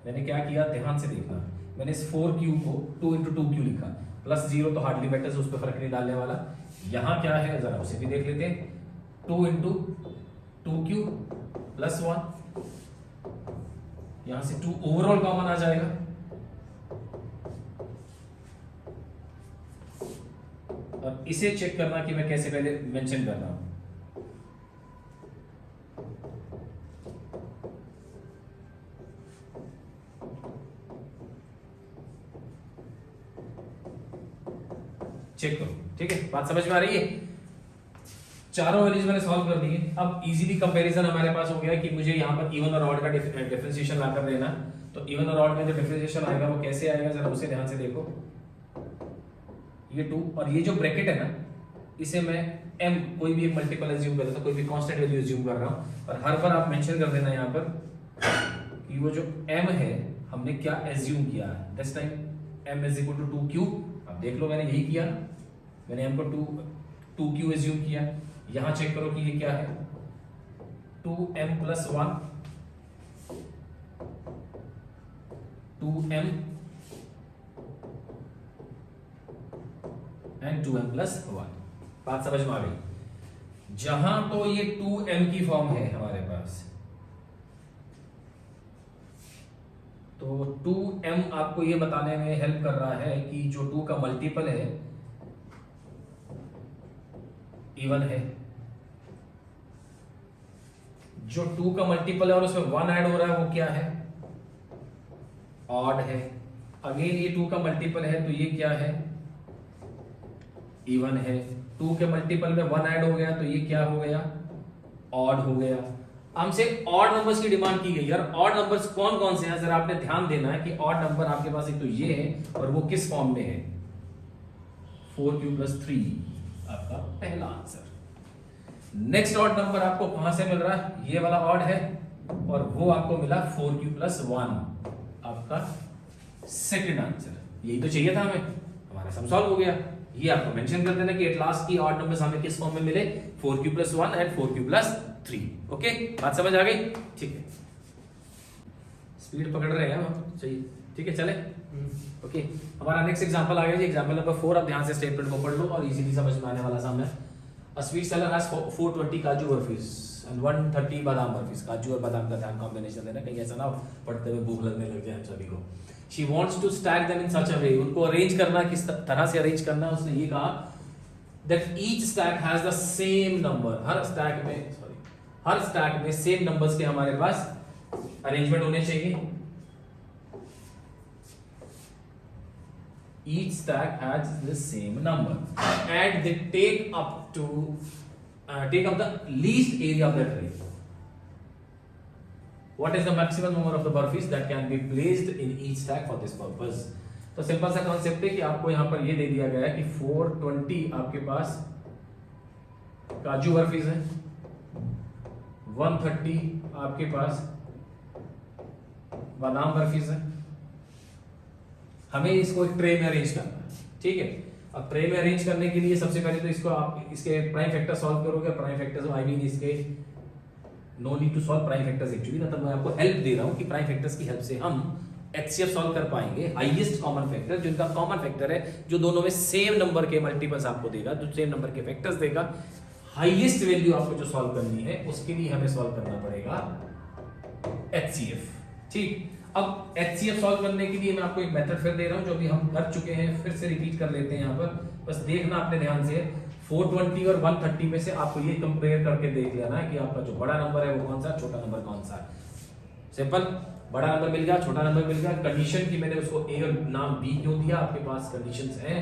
मैंने क्या किया ध्यान से देखना, मैंने इस 4q को 2 into 2q लिखा, प्लस 0 तो हार्डली मैटर्स, उस पर फर्क नहीं डालने वाला। यहां क्या है जरा उसे भी देख लेते हैं, 2 into 2q प्लस 1, यहां से 2 ओवरऑल कॉमन आ जाएगा, और इसे चेक करना कि मैं कैसे पहले मेंशन कर रहा हूं। चेक करो, ठीक है, बात समझ में आ रही है। चारों वैल्यूज मैंने सॉल्व कर दी है। अब इजीली कंपैरिजन हमारे पास हो गया कि मुझे यहाँ पर इवन और ऑड का डिफरेंशिएशन ला कर देना। तो इवन और ऑड में जो डिफरेंशिएशन आएगा वो कैसे आएगा जरा उसे ध्यान से देखो। ये 2 और ये जो ब्रैकेट है ना, इसे मैं m कोई भी एक मल्टीपल एज्यूम कर रहा था, कोई भी कांस्टेंट वैल्यू एज्यूम कर रहा हूं, और हर बार आप मेंशन कर देना यहाँ पर कि वो जो m है हमने क्या एज्यूम किया है। This time m is equal to 2q। अब देख लो मैंने यही किया, मैंने m को 2q एज्यूम किया। यहां चेक करो कि ये क्या है, 2m plus 1, 2m and 2m plus 1। बात समझ में आ गई। जहां तो ये 2m की फॉर्म है हमारे पास, तो 2m आपको ये बताने में हेल्प कर रहा है कि जो 2 का मल्टीपल है इवन है, जो 2 का मल्टीपल है और उसमें 1 ऐड हो रहा है वो क्या है, ऑड है। अगेन ये 2 का मल्टीपल है तो ये क्या है, इवन है। 2 के मल्टीपल में 1 ऐड हो गया तो ये क्या हो गया, ऑड हो गया। हमसे ऑड नंबर्स की डिमांड की गई। यार ऑड नंबर्स कौन कौन से हैं जरा आपने ध्यान देना है कि ऑड नंबर आपके पास एक तो ये है और वो किस फॉर्म में है, 4 क्यू प्लस 3 आपका पहला आंसर। नेक्स्ट ऑड नंबर आपको कहां से मिल रहा है, ये वाला ऑड है और वो आपको मिला 4 क्यू प्लस 1 आपका सेकंड आंसर। यही तो चाहिए था हमें, हमारा सम सॉल्व हो गया। ये आपको मेंशन कर देना कि एट लास्ट की ऑड नंबर्स हमें किस फॉर्म में मिले, 4 Q plus 1 and 4 Q plus 3। Okay, बात समझ आ गई? ठीक है, स्पीड पकड़ रहे हैं हम, चाहिए, ठीक है, चले। ओके, हमारा नेक्स्ट एग्जांपल आ गया जी, एग्जांपल नंबर 4। अब ध्यान से स्टेटमेंट को पढ़ लो और इजीली समझ में आने वाला सामने। A sweet seller has 420 काजू बर्फीज and 130 बादाम बर्फीज। काजू और बादाम का ध्यान कॉम्बिनेशन देना, कहीं ऐसा ना हो पढ़ते हुए भूख लगने लग जाए हम सभी को। She wants to stack them in such a way, उनको अरेंज करना, किस तरह से अरेंज करना, उसने ये कहा that each stack has the same number। Her stack में सेम नंबर्स के हमारे पास अरेंजमेंट होने चाहिए। Each stack has the same number and they take up the least area of that tray। What is the maximum number of the burfis that can be placed in each stack for this purpose? तो simple सा concept है कि आपको यहां पर ये दे दिया गया है कि 420 आपके पास काजू बर्फीज है, 130 आपके पास बादाम बर्फीज है। हमें इसको एक ट्रे में अरेंज करना है, ठीक है। अब ट्रे में अरेंज करने के लिए सबसे पहले तो इसको आप इसके प्राइम फैक्टर सॉल्व करोगे। प्राइम फैक्टर्स आई मीन इसके no need to solve prime factors actually, मतलब मैं आपको हेल्प दे रहा हूं कि प्राइम फैक्टर्स की हेल्प से हम एचसीएफ सॉल्व कर पाएंगे। हाईएस्ट कॉमन फैक्टर, जिनका कॉमन फैक्टर है जो दोनों में सेम नंबर के मल्टीपल्स आपको देगा, जो सेम नंबर के फैक्टर्स देगा, हाईएस्ट वैल्यू आपको जो सॉल्व करनी है उसके लिए हमें सॉल्व करना पड़ेगा एचसीएफ। ठीक, अब एचसीएफ सॉल्व करने के लिए मैं आपको एक मेथड फिर दे रहा हूं जो भी हम कर चुके हैं, फिर से रिपीट कर लेते हैं। यहाँ पर बस देखना अपने ध्यान से, 420 और 130 में से आपको ये कंपेयर करके देख लेना है कि आपका जो बड़ा नंबर है वो कौन सा, छोटा नंबर कौन सा है। सिंपल, बड़ा नंबर मिल गया, छोटा नंबर मिल गया। कंडीशन की मैंने उसको ए और नाम बी क्यों दिया, आपके पास कंडीशंस हैं।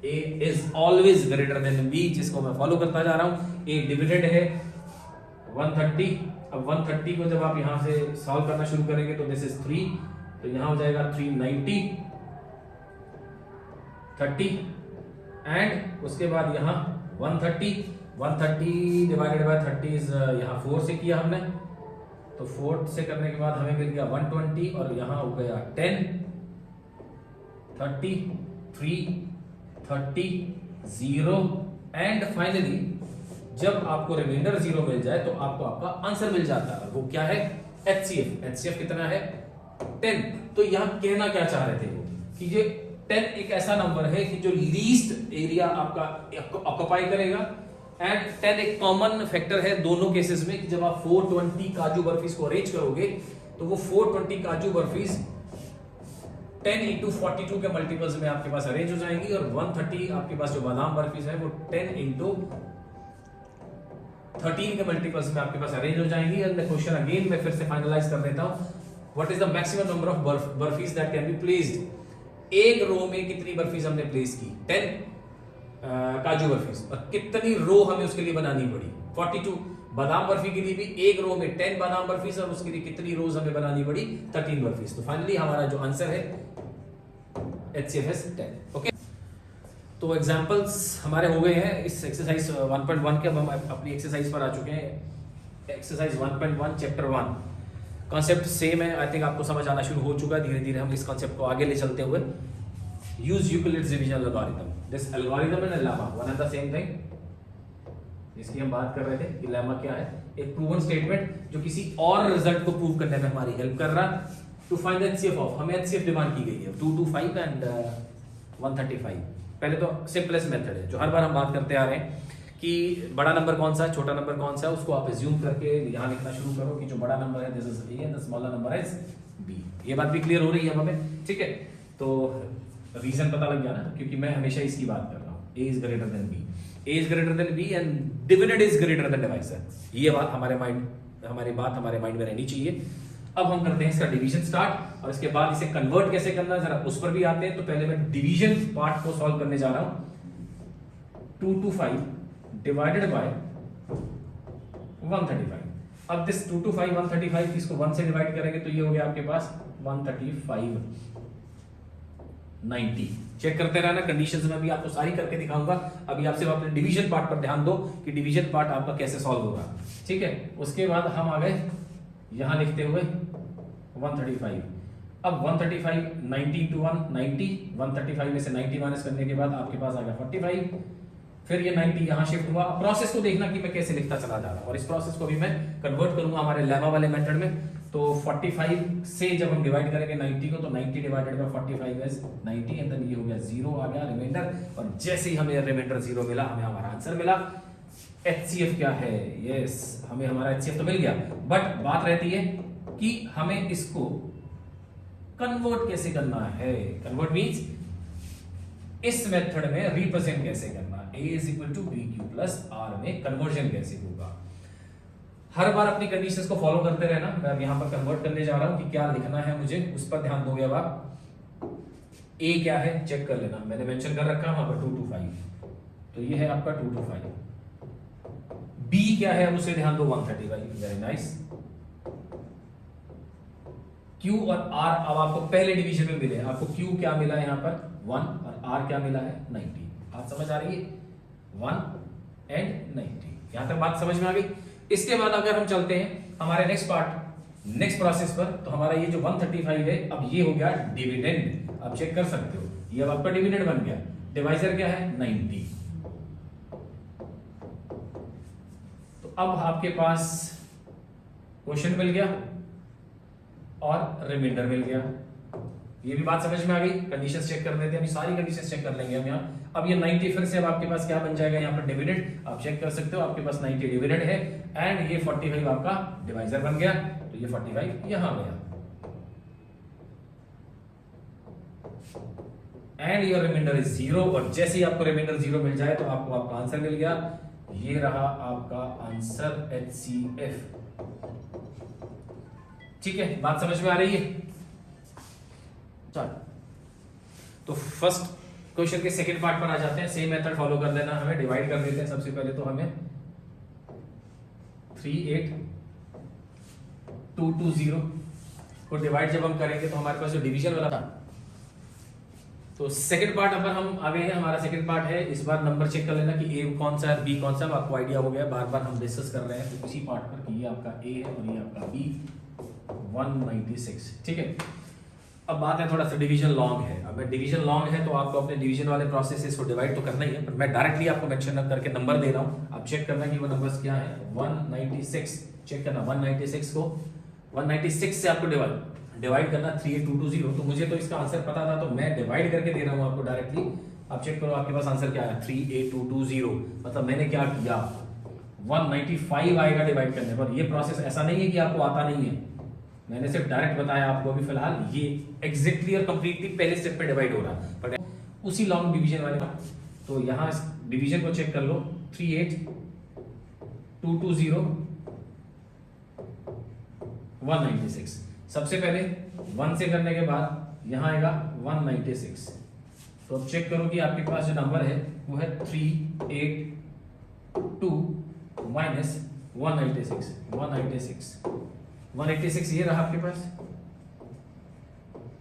A is always greater than B, जिसको मैं फॉलो करता जा रहा हूं। ए डिविडेंड है 130। अब 130 को जब आप यहां से सॉल्व करना शुरू करेंगे तो दिस इज 3, तो यहां हो जाएगा 390 30 एंड उसके बाद यहां 130 डिवाइडेड बाय 30 यहां 4 से किया हमने, तो 4 से करने के बाद हमें मिल गया 120 और यहां हो गया 10 30 3 30 0 एंड फाइनली जब आपको रिमाइंडर 0 मिल जाए तो आपको आपका आंसर मिल जाता है। वो क्या है, एचसीएफ। एचसीएफ कितना है, 10। तो यहां कहना क्या चाह रहे थे वो कि ये 10 एक ऐसा नंबर है कि जो लीस्ट एरिया आपका ऑक्युपाई करेगा एंड 10 एक कॉमन फैक्टर है दोनों केसेस में कि जब आप 420 काजू बर्फीज को अरेंज करोगे तो वो 420 काजू बर्फीज 10 into 42 के मल्टीपल्स में आपके पास अरेंज हो जाएंगी और 130 आपके पास जो बादाम बर्फीज है वो 10 into 13 के मल्टीपल्स में आपके पास अरेंज हो जाएंगी। एंड द क्वेश्चन अगेन मैं फिर से फाइनलाइज कर देता हूं, what is the maximum number of barfis that can be placed. एक रो में कितनी बर्फीज हमने प्लेस की, 10 काजू बर्फीज, और कितनी रो हमें उसके लिए बनानी पड़ी, 42। बादाम बर्फी के लिए भी एक रो में 10 बादाम बर्फीज और उसके लिए कितनी रोज हमें बनानी पड़ी, 13 बर्फीज। तो फाइनली हमारा जो आंसर है एचसीएफ इज 10। ओके, तो एग्जांपल्स हमारे हो गए हैं इस एक्सरसाइज 1.1 के। अब हम अपनी एक्सरसाइज पर आ चुके हैं। एक्सरसाइज 1.1 चैप्टर 1, कॉन्सेप्ट सेम है। आई थिंक आपको समझ आना शुरू हो चुका है। धीरे धीरे हम इस कॉन्सेप्ट को आगे ले चलते हुए, use Euclid's division algorithm. This algorithm and lemma one and the same thing, जिसकी हम बात कर रहे थे कि लेमा क्या है, एक प्रूवन स्टेटमेंट जो किसी और रिजल्ट को प्रूव करने में हमारी हेल्प कर रहा है। To find the HCF of, हमें एचसीएफ डिमांड की गई है 225 एंड 135। पहले तो सिंपलेस्ट मेथड है जो हर बार हम बात करते आ रहे हैं कि बड़ा नंबर कौन सा है, छोटा नंबर कौन सा है, उसको आप एज्यूम करके यहां लिखना शुरू करो कि जो बड़ा नंबर है this is a and the smaller number is b. ये बात भी क्लियर हो रही है हमें, ठीक है। तो रीजन पता लग गया ना, क्योंकि मैं हमेशा इसकी बात कर रहा हूं, A is greater than B, A is greater than B and dividend is greater than divisor. ये बात हमारे माइंड में रहनी चाहिए। अब हम करते हैं इसका डिवीजन स्टार्ट और इसके बाद इसे कन्वर्ट कैसे करना है जरा उस पर भी आते हैं। तो पहले मैं डिवीजन पार्ट को सॉल्व करने जा रहा हूं। 225 डिवाइडेड बाय 135। अब दिस 225 135 इसको 1 से डिवाइड करेंगे तो ये हो गया आपके पास 135 90। चेक करते रहना, कंडीशंस में भी आपको सारी करके दिखाऊंगा। अभी आपसे अपने डिवीजन पार्ट पर ध्यान दो कि डिवीजन पार्ट आपका कैसे सॉल्व होगा, ठीक है। उसके बाद हम आ गए यहां लिखते हुए 135। अब 135 90 into 1 90, 135 में से 90 माइनस करने के बाद आपके पास आ गया 45, फिर ये 90 यहां शिफ्ट हुआ। अब प्रोसेस को देखना कि मैं कैसे लिखता चला जा रहा हूं, और इस प्रोसेस को भी मैं कन्वर्ट करूंगा हमारे लेमा वाले मेथड में। तो 45 से जब हम डिवाइड करेंगे 90 को, तो 90 divided by 45 is 90, and then ये हो गया 0 आ गया रिमाइंडर, और जैसे ही हमें रिमाइंडर 0 मिला, हमें हमारा आंसर मिला। HCF क्या है? यस, हमें हमारा HCF तो मिल गया, बट बात रहती है कि हमें इसको कन्वर्ट कैसे करना है। कन्वर्ट मींस इस मेथड में रिप्रेजेंट कैसे करना, A is equal to BQ plus R में कन्वर्जन कैसे होगा। हर बार अपनी कंडीशंस को फॉलो करते रहना। मैं अब यहां पर कन्वर्ट करने जा रहा हूं कि क्या लिखना है मुझे, उस पर ध्यान दोगे। अब आप A क्या है चेक कर लेना, मैंने मेंशन कर रखा है वहां पर 2 to 5, तो ये है आपका 2 to 5। B क्या है उसे ध्यान दो, 135, वेरी नाइस। Q और R अब आपको पहले डिवीजन में मिले, आपको Q क्या मिला है यहां पर 1 और R क्या मिला है 90। बात समझ आ रही है, 1 एंड 90, यहां तक बात समझ में आ गई। इसके बाद अगर हम चलते हैं हमारे नेक्स्ट पार्ट, नेक्स्ट प्रोसेस पर, तो हमारा ये जो 135 है, अब ये हो गया डिविडेंड। आप चेक कर सकते हो, ये अब आपका डिविडेंड बन गया। डिवाइजर क्या है 90। तो अब आपके पास क्वेश्चन मिल गया और रिमाइंडर मिल गया। ये भी बात समझ में आ गई। कंडीशंस चेक कर लेते हैं, अभी सारी कंडीशंस चेक कर लेंगे हम यहाँ। अब ये 90 फिर से अब आपके पास क्या बन जाएगा यहाँ पर डिविडेंड, आप चेक कर सकते हो, आपके पास 90 डिविडेंड है, एंड ये 45 आपका डिवाइजर बन गया, तो ये 45 यहां गया, एंड योर रिमाइंडर इज 0। और जैसे ही आपको रिमाइंडर 0 मिल जाए तो आपको आपका आंसर मिल गया। ये रहा आपका आंसर HCF, ठीक है। बात समझ में आ रही है। तो फर्स्ट क्वेश्चन के सेकंड पार्ट पर आ जाते हैं। सेम मेथड फॉलो कर लेना, हमें डिवाइड कर देते हैं। सबसे पहले तो हमें 38220 को डिवाइड जब हम करेंगे तो हमारे पास जो डिवीजन वाला था, तो सेकंड पार्ट पर हम आ गए हैं। हमारा सेकंड पार्ट है, इस बार नंबर चेक कर लेना कि A कौन सा है B कौन सा है, आपको आइडिया हो गया। बार बार हम डिस्कस कर रहे हैं तो इसी पार्ट पर कि ये आपका A है और ये आपका B 196, ठीक है। अब बात है थोड़ा सा डिवीजन लॉन्ग है। अब डिवीजन लॉन्ग है तो आपको अपने डिवीजन वाले प्रोसेस को डिवाइड तो करना ही है, पर मैं डायरेक्टली आपको मेंशन करके नंबर दे रहा हूं। आप चेक करना कि वो नंबर्स क्या है। 196 चेक करना, 196 को 196 से आपको डिवाइड करना 38220। तो मुझे तो इसका आंसर पता था, तो मैं डिवाइड करके दे रहा हूं आपको डायरेक्टली। आप चेक करो आपके पास आंसर क्या है 38220। मतलब मैंने क्या किया, 195 आएगा डिवाइड करने पर। ये प्रोसेस ऐसा नहीं है कि आपको आता नहीं है, मैंने सिर्फ डायरेक्ट बताया आपको। अभी फिलहाल ये एग्जैक्टली और कंप्लीटली पहले स्टेप पे डिवाइड हो रहा है, पर उसी लॉन्ग डिवीजन वाले का। तो यहां इस डिवीजन को चेक कर लो, 38220 196। सबसे पहले 1 से करने के बाद यहां आएगा 196। तो अब चेक करो कि आपके पास जो नंबर है वो है 382 माइनस 196 ये रहा आपके पास,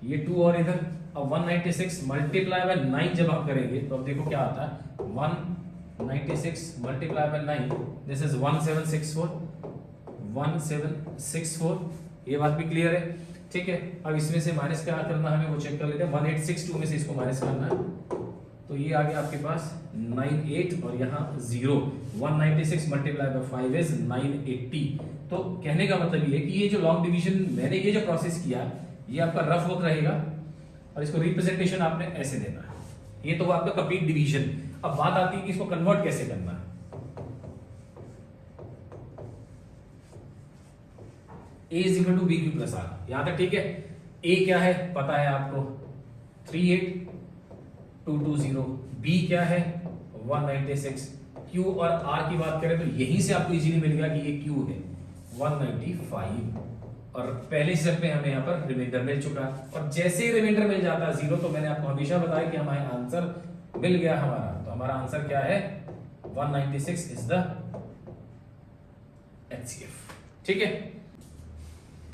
ये 2 और इधर। अब 196 मल्टीप्लाई बाय 9 जब हम करेंगे तो अब देखो क्या आता है, 196 मल्टीप्लाई बाय 9, दिस इज 1764। ये बात भी क्लियर है, ठीक है। अब इसमें से माइनस क्या करना है हमें वो चेक कर लेते हैं। 1862 में से इसको माइनस करना है, तो ये आ गया आपके पास 98 और यहाँ 0। 196 मल्टीप्लाई बाय 5 इज 980। तो कहने का मतलब ये है कि ये जो लॉन्ग डिवीजन मैंने ये जो प्रोसेस किया, ये आपका रफ वर्क रहेगा और इसको रिप्रेजेंटेशन आपने ऐसे देना है। ये तो वो आपका कंप्लीट डिवीजन। अब बात आती है कि इसको कन्वर्ट कैसे करना है। A is equal to BQ plus R, यहां तक ठीक है। A क्या है पता है आपको 38220, B क्या है 196, Q और R की बात करें तो यहीं से आपको इजीली मिल गया कि ये Q है 195, और पहले स्टेप में हमें यहाँ पर रिमाइंडर मिल चुका। और जैसे ही रिमाइंडर मिल जाता है 0, तो मैंने आपको हमेशा बताया कि हमारा आंसर मिल गया हमारा। तो हमारा आंसर क्या है 196 इज द HCF, ठीक है।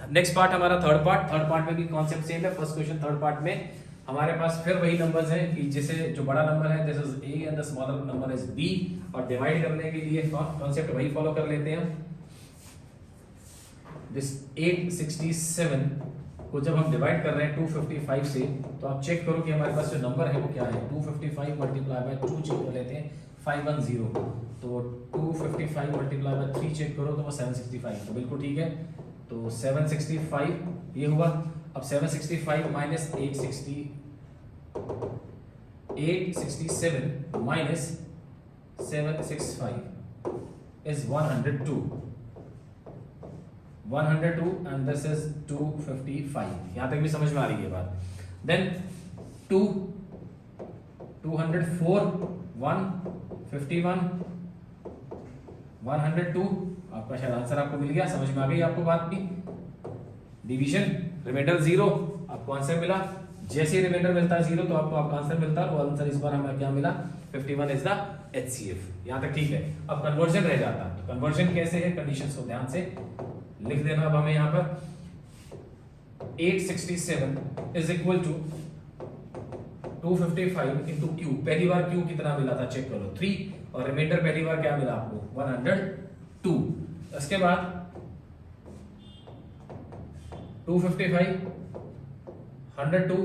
नेक्स्ट पार्ट हमारा थर्ड पार्ट में भी कॉन्सेप्ट सेम है। फर्स्ट क्वेश्चन थर्ड पार्ट में हमारे पास फिर वही नंबर्स हैं कि जैसे जो बड़ा नंबर है this is a and the smaller number is b, और डिवाइड करने के लिए कॉन्सेप्ट वही फॉलो कर लेते हैं। दिस 867 को जब हम डिवाइड कर रहे हैं 255 से, तो आप चेक करो कि हमारे पास जो नंबर है वो क्या है। 255 मल्टीप्लाई बाय 2 चेक कर लेते हैं 510, तो 255 मल्टीप्लाई बाय 3 चेक करो तो वो 765, तो बिल्कुल ठीक है। तो 765 ये हुआ। अब 765 minus 867 minus 765 is 102 and this is 255। यहां तक भी समझ में आ रही है बात। देन 204 151 102, आपका शायद आंसर आपको मिल गया, समझ में आ गई आपको बात की। डिवीजन रिमाइंडर 0, आपको आंसर मिला। जैसे ही रिमाइंडर मिलता है 0 तो आपको आपका आंसर मिलता है, वो आंसर इस बार हमें क्या मिला 51 इज द HCF। यहां तक ठीक है। अब कन्वर्जन रह जाता है, तो कन्वर्जन कैसे है, कंडीशंस को ध्यान से लिख देना। अब हमें यहां पर 867 is equal to 255 into q. पहली बार क्यू कितना मिला था चेक करो 3, और रिमाइंडर पहली बार क्या मिला आपको 102। इसके बाद 255 102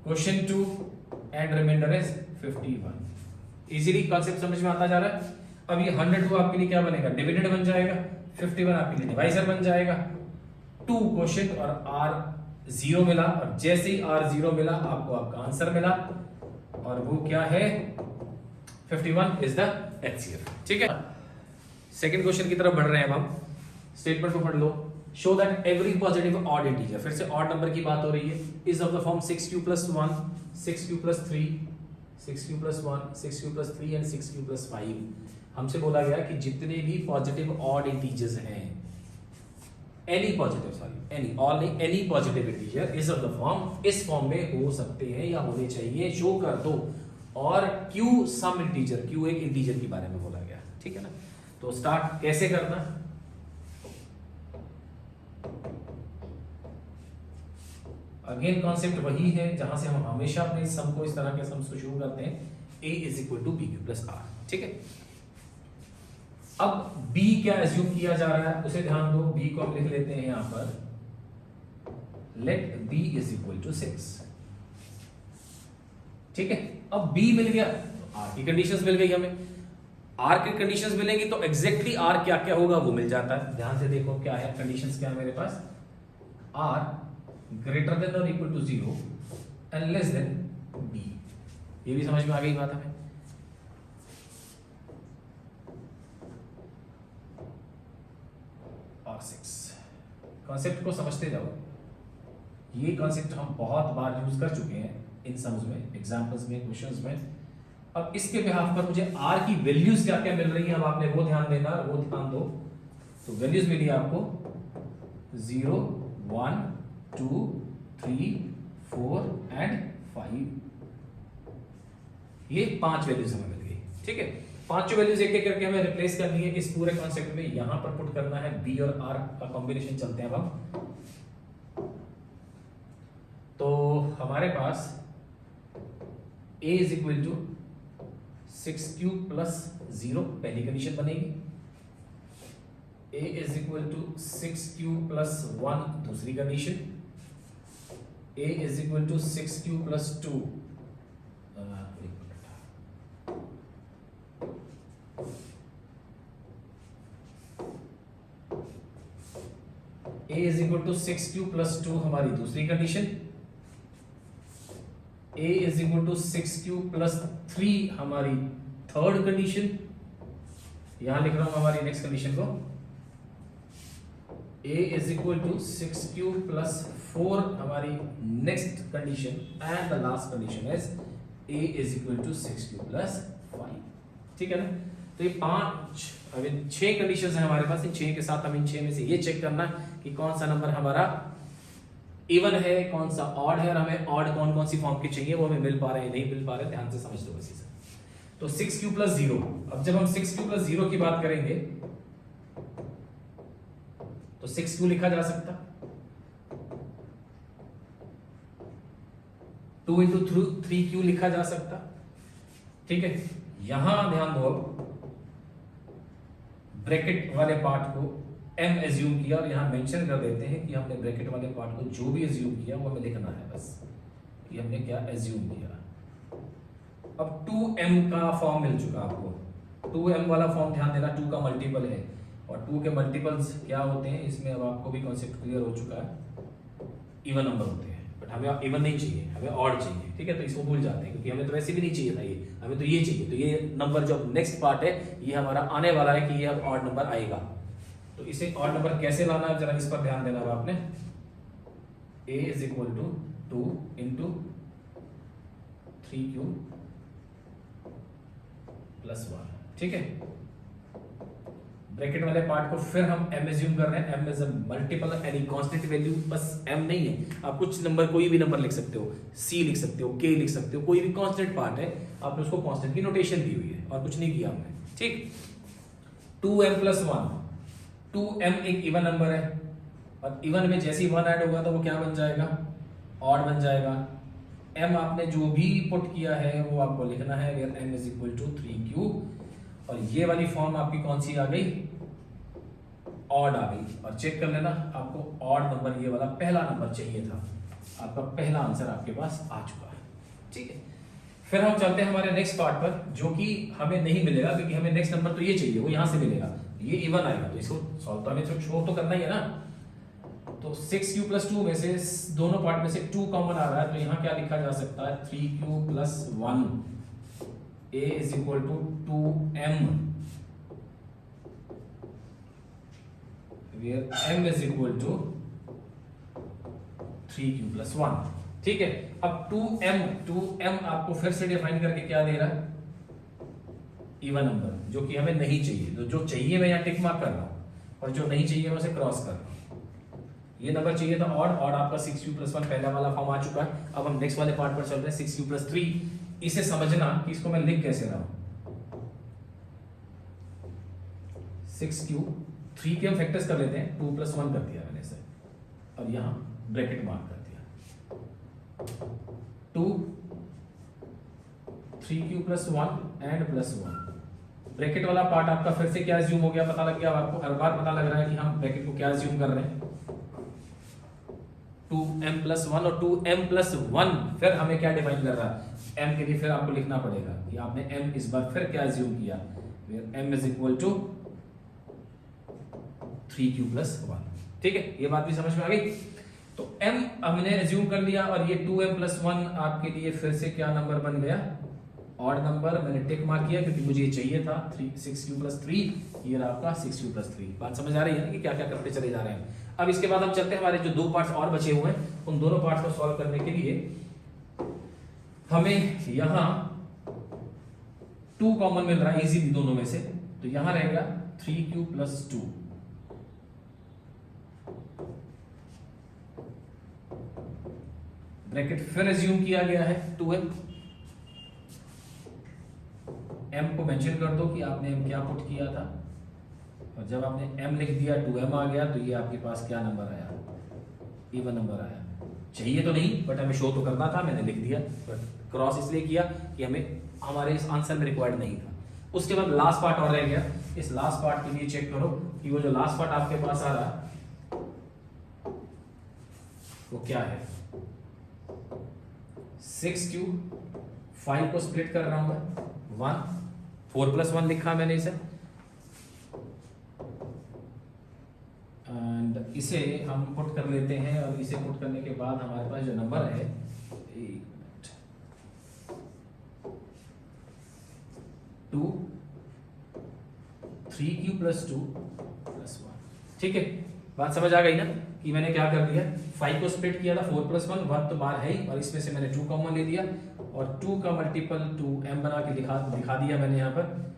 question 2 and remainder is 51। Easily concept समझ में आता जा रहा है। अब ये 102 आपके लिए क्या बनेगा, डिविडेंड बन जाएगा, 51 आपके लिए डिवाइजर बन जाएगा। 2 क्वेश्चन और R 0 मिला, और जैसे ही R 0 मिला आपको आपका आंसर मिला, और वो क्या है 51 इज द HCF। ठीक है, सेकंड क्वेश्चन की तरफ बढ़ रहे हैं हम। स्टेटमेंट को पढ़ लो। Show that every positive odd integer, फिर से ऑड नंबर की बात हो रही है, is of the form 6q + 1 6q + 3 6q + 1 6q + 3 and 6q + 5। हमसे बोला गया कि जितने भी पॉजिटिव ऑड इंटीजर्स हैं, any positive, sorry any, all नहीं, any positive integer is of the form, इस फॉर्म में हो सकते हैं या होने चाहिए, शो कर दो। और q सम इंटीजर, q एक इंटीजर के बारे में बोला गया, ठीक है ना। तो स्टार्ट कैसे करना, अगेन कॉन्सेप्ट वही है जहां से हम हमेशा अपने सम को इस तरह के सम से शुरू करते हैं, a = bq + r। ठीक है, अब b क्या एज्यूम किया जा रहा है उसे ध्यान दो। b को हम लिख लेते हैं यहां पर, लेट b = 6। ठीक है, अब b मिल गया, r की कंडीशंस मिल गई हमें। r की कंडीशंस मिलेंगी तो एग्जैक्टली r क्या क्या होगा वो मिल जाता है। ध्यान से देखो क्या है कंडीशंस, क्या है मेरे पास, r greater than or equal to 0 and less than b। ये भी समझ में आ गई बात हमें। और 6 कॉन्सेप्ट को समझते जाओ। ये कॉन्सेप्ट हम बहुत बार यूज कर चुके हैं इन सम्स में, एग्जांपल्स में, क्वेश्चंस में। अब इसके बिहाफ पर मुझे r की वैल्यूज क्या क्या मिल रही है, अब आपने वो ध्यान देना, वो ध्यान दो। तो वैल्यूज मिली आपको 0 1 2 3 4 एंड 5। ये 5 वैल्यूज हमें मिल गई। ठीक है, पांचों वैल्यूज एक एक करके हमें रिप्लेस करनी है इस पूरे कॉन्सेप्ट में। यहां पर पुट करना है b और r का कॉम्बिनेशन। चलते हैं अब हम। तो हमारे पास a = 6q + 0 पहली कंडीशन बनेगी, a = 6q + 1 दूसरी condition, a = 6q + 2 a = 6q + 2 हमारी दूसरी कंडीशन, a = 6q + 3 हमारी थर्ड कंडीशन। यहां लिख रहा हूं हमारी नेक्स्ट कंडीशन को, a = 6q + 4 हमारी next condition, and the last condition is a = 6q + 5। ठीक है ना। तो ये 6 कंडीशंस हैं हमारे पास। इन 6 के साथ हम इन 6 में से ये चेक करना कि कौन सा नंबर हमारा इवन है, कौन सा ऑड है, और हमें ऑड कौन कौन सी फॉर्म के चाहिए वो हमें मिल पा रहे हैं नहीं मिल पा रहे। ध्यान से समझ लो बस इसे। तो 6q + 0, अब जब हम 6q + 0 की बात करेंगे तो 6q लिखा जा सकता, 2 इंटू 3q लिखा जा सकता, ठीक है। यहां ध्यान दो, ब्रैकेट वाले पार्ट को m एज्यूम किया और यहां मेंशन कर देते हैं कि हमने ब्रैकेट वाले पार्ट को जो भी एज्यूम किया वो हमें लिखना है, बस कि हमने क्या एज्यूम किया। अब 2m का फॉर्म मिल चुका आपको, 2m वाला फॉर्म ध्यान देना 2 का मल्टीपल है और 2 के मल्टीपल्स क्या होते हैं इसमें अब आपको भी कॉन्सेप्ट क्लियर हो चुका है, इवन नंबर होते हैं। बट हमें इवन नहीं चाहिए, हमें ऑड चाहिए, ठीक है। तो इसको भूल जाते हैं क्योंकि हमें तो वैसे भी नहीं चाहिए था ये, हमें तो ये चाहिए। तो ये नंबर जो नेक्स्ट पार्ट है ये हमारा आने वाला है कि ये अब ऑड नंबर आएगा। तो इसे ऑड नंबर कैसे लाना है जरा इस पर ध्यान देना है आपने। a is equal to 2 into 3q plus 1, ठीक है। ब्रैकेट वाले पार्ट को फिर हम m एज्यूम कर रहे हैं, m is a multiple of any constant value, बस m नहीं है, आप कुछ नंबर कोई भी नंबर लिख सकते हो, c लिख सकते हो, k लिख सकते हो, कोई भी कांस्टेंट पार्ट है, आपने उसको कांस्टेंट की नोटेशन दी हुई है और कुछ नहीं किया हमने, ठीक। 2m प्लस 1, 2m एक इवन नंबर है और इवन में जैसे ही 1 ऐड होगा तो वो क्या बन जाएगा, ऑड बन जाएगा। m आपने जो भी पुट किया है वो आपको लिखना है, where m is equal to 3q और ये वाली फॉर्म आपकी कौन सी आ गई, ऑड आ गई। और चेक कर लेना आपको ऑड नंबर ये वाला पहला नंबर चाहिए था, आपका पहला आंसर आपके पास आ चुका है, ठीक है। फिर हम चलते हैं हमारे नेक्स्ट पार्ट पर जो कि हमें नहीं मिलेगा क्योंकि हमें नेक्स्ट नंबर तो ये चाहिए, वो यहां से मिलेगा, ये इवन आएगा तो इसको सॉल्व तो हमें शो तो करना ही है ना। तो 6q प्लस 2 में से दोनों पार्ट में से 2 कॉमन आ रहा है तो यहाँ क्या लिखा जा सकता है, 3q plus 1, a is equal to 2m where m is equal to 3q plus 1, ठीक है। अब 2m आपको फिर से डिफाइन करके क्या दे रहा है, इवन नंबर जो कि हमें नहीं चाहिए। तो जो चाहिए मैं यहाँ टिक मार्क कर रहा हूं और जो नहीं चाहिए मैं उसे क्रॉस कर रहा हूं। ये नंबर चाहिए था ऑड, ऑड आपका 6q प्लस 1 पहला वाला फॉर्म आ चुका है। अब हम नेक्स्ट वाले पार्ट पर चल रहे हैं 6q प्लस 3। इसे समझना कि इसको मैं लिख कैसे रहा हूं, 6q 3 के हम फैक्टर्स कर लेते हैं, 2 प्लस 1 कर दिया मैंने इसे और यहां ब्रैकेट मार्क कर दिया, 2 3q plus 1 and plus 1। Bracket वाला पार्ट आपका फिर से क्या एज्यूम हो गया, पता लग गया आपको, हर बार पता लग रहा है कि हम ब्रैकेट को क्या एज्यूम कर रहे हैं, 2m प्लस 1 और 2m प्लस 1 फिर हमें क्या डिफाइन कर रहा है, m के लिए फिर आपको लिखना पड़ेगा कि आपने m इस बार फिर क्या एज्यूम किया, m is equal to 3q plus 1, ठीक है। ये बात भी समझ में आ गई। तो m हमने एज्यूम कर लिया और ये 2m प्लस 1 आपके लिए फिर से क्या नंबर बन गया, ऑड नंबर। मैंने टिक मार्क किया क्योंकि मुझे ये चाहिए था 6q प्लस 3, ये रहा आपका 6q प्लस 3। बात समझ आ रही है कि क्या क्या करते चले जा रहे हैं। अब इसके बाद हम चलते हैं, हमारे जो 2 पार्ट्स और बचे हुए हैं उन दोनों पार्ट्स को सॉल्व करने के लिए हमें यहां 2 कॉमन मिल रहा है इजीली दोनों में से, तो यहां रहेगा 3q प्लस 2, ब्रैकेट फिर एज्यूम किया गया है 2m, m को मेंशन कर दो कि आपने m क्या पुट किया था और जब आपने m लिख दिया 2m आ गया तो ये आपके पास क्या नंबर आया, इवन नंबर आया। चाहिए तो नहीं बट हमें शो तो करना था, मैंने लिख दिया, बट क्रॉस इसलिए किया कि हमें हमारे इस आंसर में रिक्वायर्ड नहीं था। उसके बाद लास्ट पार्ट और रह गया, इस लास्ट पार्ट के लिए चेक करो कि वो जो लास्ट पार्ट आपके पास आ रहा है वो क्या है, 6q 5 को स्प्लिट कर रहा हूं मैं 1, 4 प्लस 1 लिखा मैंने इसे, एंड इसे हम पुट कर लेते हैं और इसे पुट करने के बाद हमारे पास जो नंबर है, एक मिनट, 2 3q प्लस 2 प्लस 1, ठीक है। बात समझ आ गई ना कि मैंने क्या कर दिया, 5 को स्प्लिट किया था, 4 प्लस 1 तो बाहर है ही और इसमें से मैंने 2 कॉमन ले लिया और 2 का मल्टीपल 2m बना के दिखा दिया मैंने यहाँ पर।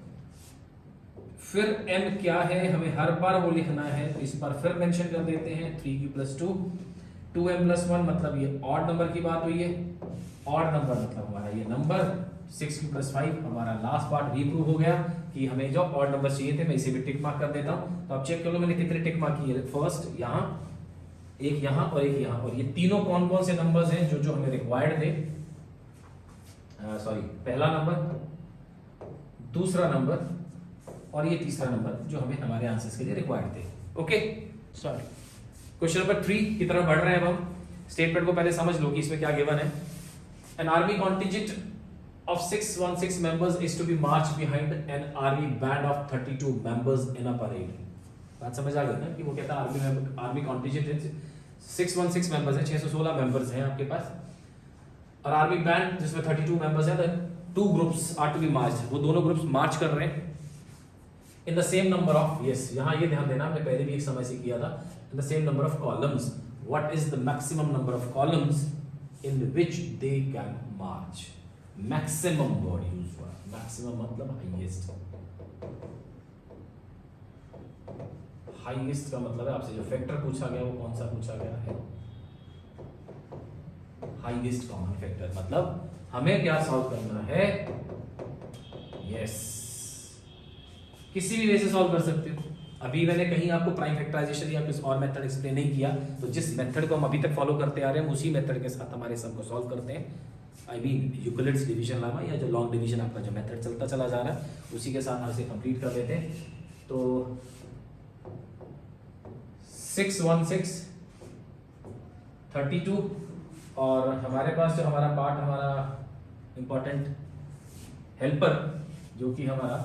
फिर m क्या है हमें हर बार वो लिखना है, तो इस पर फिर मेंशन कर देते हैं 3q प्लस 2, 2m प्लस 1 मतलब ये ऑड नंबर की बात हुई है, ऑड नंबर मतलब हमारा ये नंबर 6q प्लस 5, हमारा लास्ट पार्ट भी प्रूव हो गया कि हमें जो ऑड नंबर चाहिए थे। मैं इसे भी टिक मार्क कर देता हूँ, तो आप चेक कर लो मैंने कितने टिक मार्क किए, फर्स्ट यहाँ, एक यहाँ और एक यहाँ, और ये तीनों कौन कौन से नंबर्स हैं जो जो हमें रिक्वायर्ड थे, सॉरी पहला नंबर, दूसरा नंबर और ये तीसरा नंबर जो हमें हमारे आंसर्स के लिए रिक्वायर्ड थे। ओके सॉरी, क्वेश्चन नंबर 3 की तरफ बढ़ रहे हैं अब हम। स्टेटमेंट को पहले समझ लो कि इसमें क्या गिवन है। An army contingent of 616 members is to be marched behind an army band of 32 members in a parade। बात समझ आ गई ना कि वो कहता है आर्मी कॉन्टिजेंट 616 मेंबर्स है, 616 मेंबर्स हैं आपके पास, और आर्मी बैंड जिसमें 32 मेंबर्स हैं, two groups are to be marched, वो दोनों ग्रुप्स मार्च कर रहे हैं in the same number of, yes यहाँ ये ध्यान देना, हमने पहले भी एक समय से किया था, इन the same number of columns. What is the maximum number of columns in which they can March. Maximum word use हुआ, मैक्सिमम मतलब हाईएस्ट, हाईएस्ट का मतलब है आपसे जो फैक्टर पूछा गया वो कौन सा पूछा गया है, हाईएस्ट कॉमन फैक्टर, मतलब हमें क्या सॉल्व करना है, यस किसी भी वे से सॉल्व कर सकते हो। अभी मैंने कहीं आपको प्राइम फैक्टराइजेशन या कुछ और मेथड एक्सप्लेन नहीं किया, तो जिस मेथड को हम अभी तक फॉलो करते आ रहे हैं उसी मेथड के साथ हमारे सम को सॉल्व करते हैं। I mean Euclid's division lemma या जो लॉन्ग डिवीजन आपका जो मेथड चलता चला जा रहा है उसी के साथ इसे कंप्लीट कर लेते हैं। तो 616 32 और हमारे पास जो हमारा पार्ट, हमारा इंपॉर्टेंट हेल्पर जो कि हमारा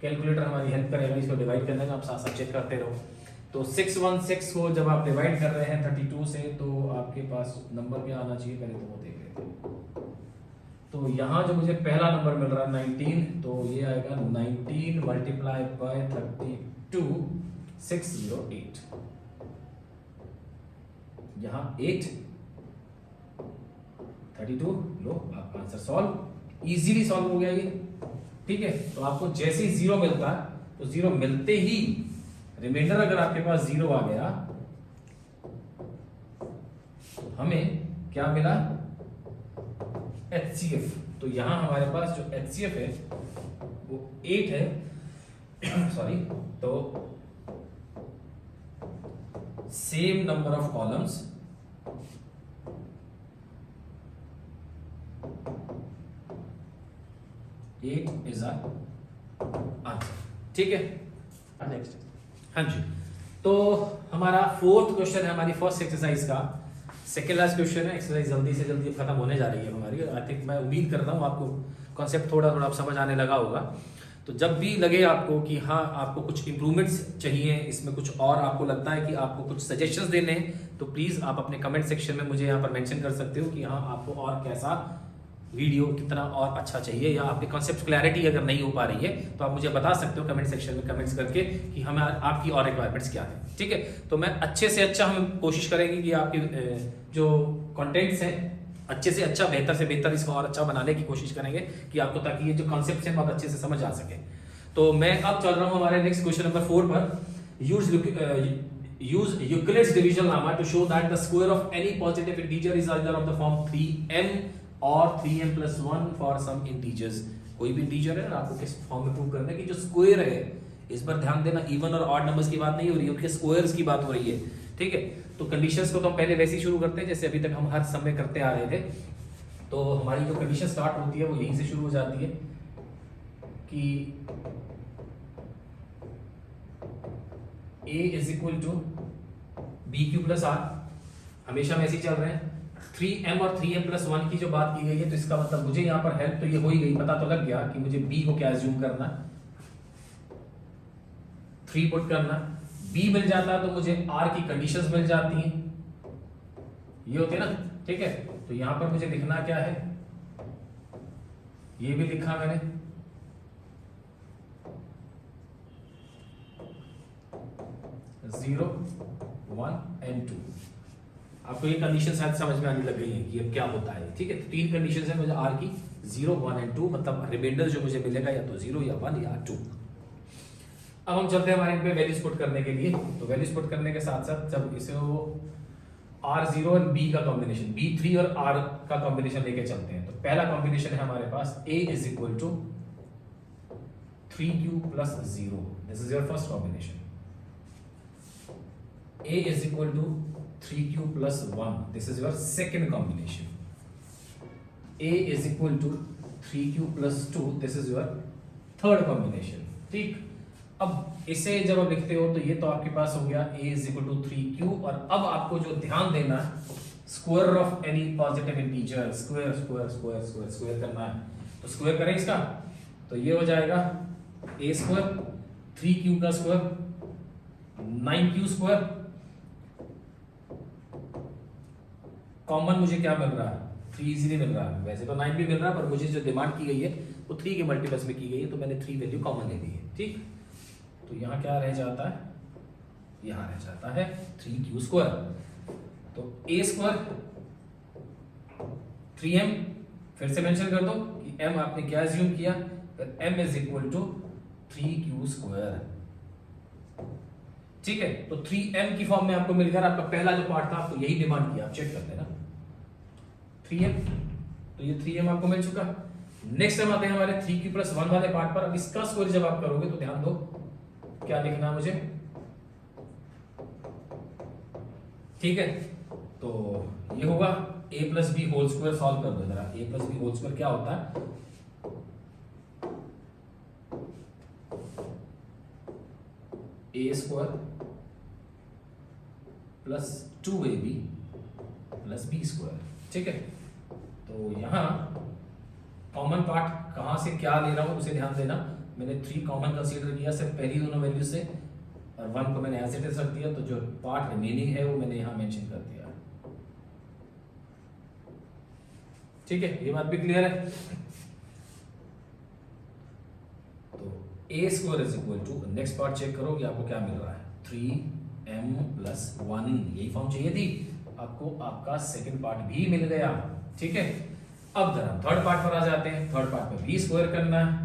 कैलकुलेटर हमारी हेल्प करेगा इसको डिवाइड करने का, आप साथ साथ चेक करते रहो। तो 616 को जब आप डिवाइड कर रहे हैं 32 से तो आपके पास नंबर क्या आना चाहिए, पहले तो वो देख लेते हैं। तो यहाँ जो मुझे पहला नंबर मिल रहा है 19, तो ये आएगा 19 मल्टीप्लाई बाय 32 608, यहाँ 8 32 लो आपका आंसर सॉल्व, इजीली सॉल्व हो गया ये, ठीक है। तो आपको जैसे ही 0 मिलता है तो 0 मिलते ही रिमाइंडर अगर आपके पास 0 आ गया तो हमें क्या मिला, HCF। तो यहां हमारे पास जो HCF है वो 8 है सॉरी, तो same number of columns, eight is answer, ठीक है। नेक्स्ट, हाँ जी, तो हमारा 4th क्वेश्चन है हमारी फर्स्ट एक्सरसाइज का, सेकेंड लास्ट क्वेश्चन है। एक्सरसाइज जल्दी से जल्दी खत्म होने जा रही है हमारी। आई थिंक मैं उम्मीद करता हूँ आपको कॉन्सेप्ट थोड़ा थोड़ा समझ आने लगा होगा। तो जब भी लगे आपको कि हाँ आपको कुछ इंप्रूवमेंट्स चाहिए, इसमें कुछ और आपको लगता है कि आपको कुछ सजेशंस देने हैं, तो प्लीज़ आप अपने कमेंट सेक्शन में मुझे यहाँ पर मेंशन कर सकते हो कि हाँ आपको और कैसा वीडियो कितना और अच्छा चाहिए, या आपकी कॉन्सेप्ट क्लैरिटी अगर नहीं हो पा रही है तो आप मुझे बता सकते हो कमेंट सेक्शन में कमेंट्स करके कि हमें आपकी और रिक्वायरमेंट्स क्या है, ठीक है। तो मैं अच्छे से अच्छा हम कोशिश करेंगे कि आपके जो कंटेंट्स हैं अच्छे से अच्छा, बेहतर से बेहतर इसको और अच्छा बनाने की कोशिश करेंगे कि आपको, ताकि ये जो कॉन्सेप्ट है बहुत अच्छे से समझ आ सके। तो मैं अब चल रहा हूँ हमारे नेक्स्ट क्वेश्चन नंबर 4 पर। Use Euclid's division lemma to show that the square of any positive integer is either of the form 3m और 3m+1 फॉर सम इंटीजर्स। कोई भी इंटीजर है, आपको किस फॉर्म में प्रूव करना है कि जो स्क्वायर है, इस पर ध्यान देना, इवन और ऑड नंबर्स की बात नहीं हो रही है, उनके स्क्वायर्स की बात हो रही है, ठीक है। तो कंडीशंस को तो हम पहले वैसे ही शुरू करते हैं जैसे अभी तक हम हर समय करते आ रहे थे। तो हमारी जो कंडीशन स्टार्ट होती है वो यहीं से शुरू हो जाती है कि a is equal to BQ+R, हमेशा में ऐसे ही चल रहे हैं। 3m और 3m+1 की जो बात की गई है, तो इसका मतलब मुझे यहाँ पर हेल्प तो ये हो ही गई, पता तो लग गया कि मुझे b को क्या एज्यूम करना, 3 पुट करना। b मिल जाता तो मुझे r की कंडीशंस मिल जाती हैं, ये होते ना, ठीक है। तो यहाँ पर मुझे लिखना क्या है, ये भी लिखा मैंने, जीरो 1 and 2। आपको ये कंडीशन शायद समझ में आने लग गई है कि अब क्या होता है, ठीक है। तो 3 कंडीशंस है मुझे r की, 0 1 and 2, मतलब रिमाइंडर जो मुझे मिलेगा या तो 0 या 1 या 2। अब हम चलते हैं हमारे पे वैल्यूज पुट करने के लिए। तो वैल्यूज पुट करने के साथ साथ जब इसे वो R0 और B का कॉम्बिनेशन, B3 और R का कॉम्बिनेशन लेके चलते हैं। तो पहला कॉम्बिनेशन है हमारे पास A is equal to 3q+0, this is your first combination. A is equal to 3q+1, this is your second combination. a is equal to 3q plus 2, this is your third combination. ठीक, अब इसे जब आप लिखते हो तो ये तो आपके पास हो गया a is equal to 3q, और अब आपको जो ध्यान देना है, square of any positive integer, square square square square square करना है। तो स्क्वायर करें इसका, तो ये हो जाएगा a स्क्वायर, 3q का स्क्वायर, 9q स्क्वायर, कॉमन मुझे क्या मिल रहा है, 3 इजीली मिल रहा है। वैसे तो 9 भी मिल रहा है, पर मुझे जो डिमांड की गई है वो 3 के मल्टीप्लस में की गई है, तो मैंने 3 वैल्यू कॉमन ले ली है। ठीक, तो यहाँ क्या रह जाता है, यहाँ रह जाता है 3q स्क्वायर। तो a स्क्वायर 3m, फिर से मेंशन कर दो कि m आपने क्या एज्यूम किया, फिर m is equal to 3q square. ठीक है, तो 3m की फॉर्म में आपको मिल गया। आपका पहला जो पार्ट था आपको यही डिमांड किया, आप चेक कर लेना 3m, तो ये 3m आपको मिल चुका। नेक्स्ट टाइम आते हैं हमारे 3q प्लस 1 वाले पार्ट पर। अब इसका स्क्वायर जब आप करोगे तो ध्यान दो क्या लिखना है मुझे। ठीक है, तो ये होगा a plus b whole square. Solve कर दो जरा, a plus b whole square क्या होता है, a square plus 2ab plus b square. ठीक है, तो यहाँ कॉमन पार्ट कहाँ से क्या ले रहा हूँ उसे ध्यान देना। मैंने 3 कॉमन कंसीडर किया सिर्फ पहली दोनों वैल्यू से, और 1 को मैंने एज इट इज रख दिया, तो जो पार्ट रिमेनिंग है वो मैंने यहाँ मेंशन कर दिया। ठीक है, ये बात भी क्लियर है। तो a square is equal to, next part check करो कि आपको क्या मिल रहा है, 3m प्लस 1, यही फॉर्म चाहिए थी आपको, आपका सेकंड पार्ट भी मिल गया। ठीक है, अब जरा थर्ड पार्ट पर आ जाते हैं। थर्ड पार्ट में b स्क्वायर करना है,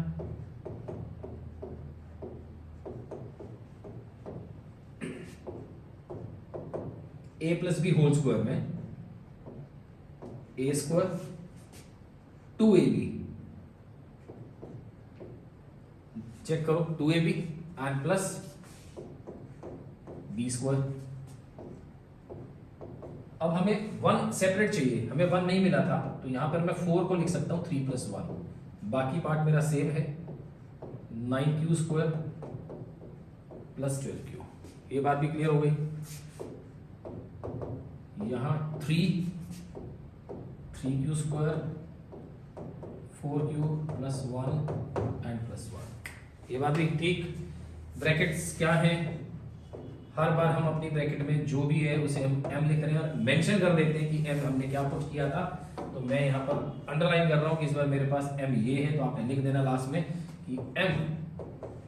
a plus b whole square में a स्क्वायर 2ab, चेक करो 2ab and plus b square. अब हमें 1 सेपरेट चाहिए, हमें 1 नहीं मिला था, तो यहां पर मैं 4 को लिख सकता हूं 3 प्लस 1। बाकी पार्ट मेरा सेम है, 9q स्क्वायर प्लस 12q। ये बात भी क्लियर हो गई। यहां 3q square 4q plus 1 and plus 1। ये बात भी ठीक। ब्रैकेट्स क्या है, हर बार हम अपनी ब्रैकेट में जो भी है उसे हम m लिख रहे हैं और मेंशन कर देते हैं कि m हमने क्या पुट किया था। तो मैं यहाँ पर अंडरलाइन कर रहा हूँ कि इस बार मेरे पास m ये है, तो आपने लिख देना लास्ट में कि m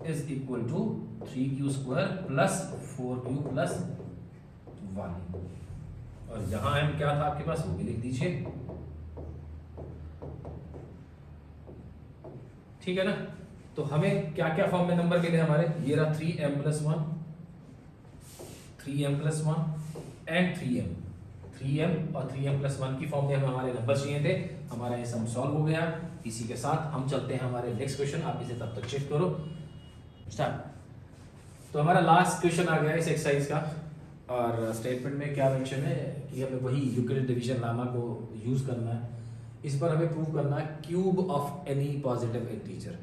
is equal to 3q square plus 4q plus 1, और यहाँ m क्या था आपके पास वो भी लिख दीजिए। ठीक है ना, तो हमें क्या क्या फॉर्म में नंबर मिले हमारे, ये रहा 3m plus 1, 3m plus 1 and 3m और 3m प्लस 1 की फॉर्म में हमें हमारे नंबर चाहिए थे। हमारा ये सम सॉल्व हो गया। इसी के साथ हम चलते हैं हमारे नेक्स्ट क्वेश्चन, आप इसे तब तक चेक करो। स्टार्ट। तो हमारा लास्ट क्वेश्चन आ गया इस एक्सरसाइज का, और स्टेटमेंट में क्या मेंशन है कि हमें वही यूक्लिड डिवीजन लेमा को यूज करना है। इस पर हमें प्रूव करना है cube of any positive integer.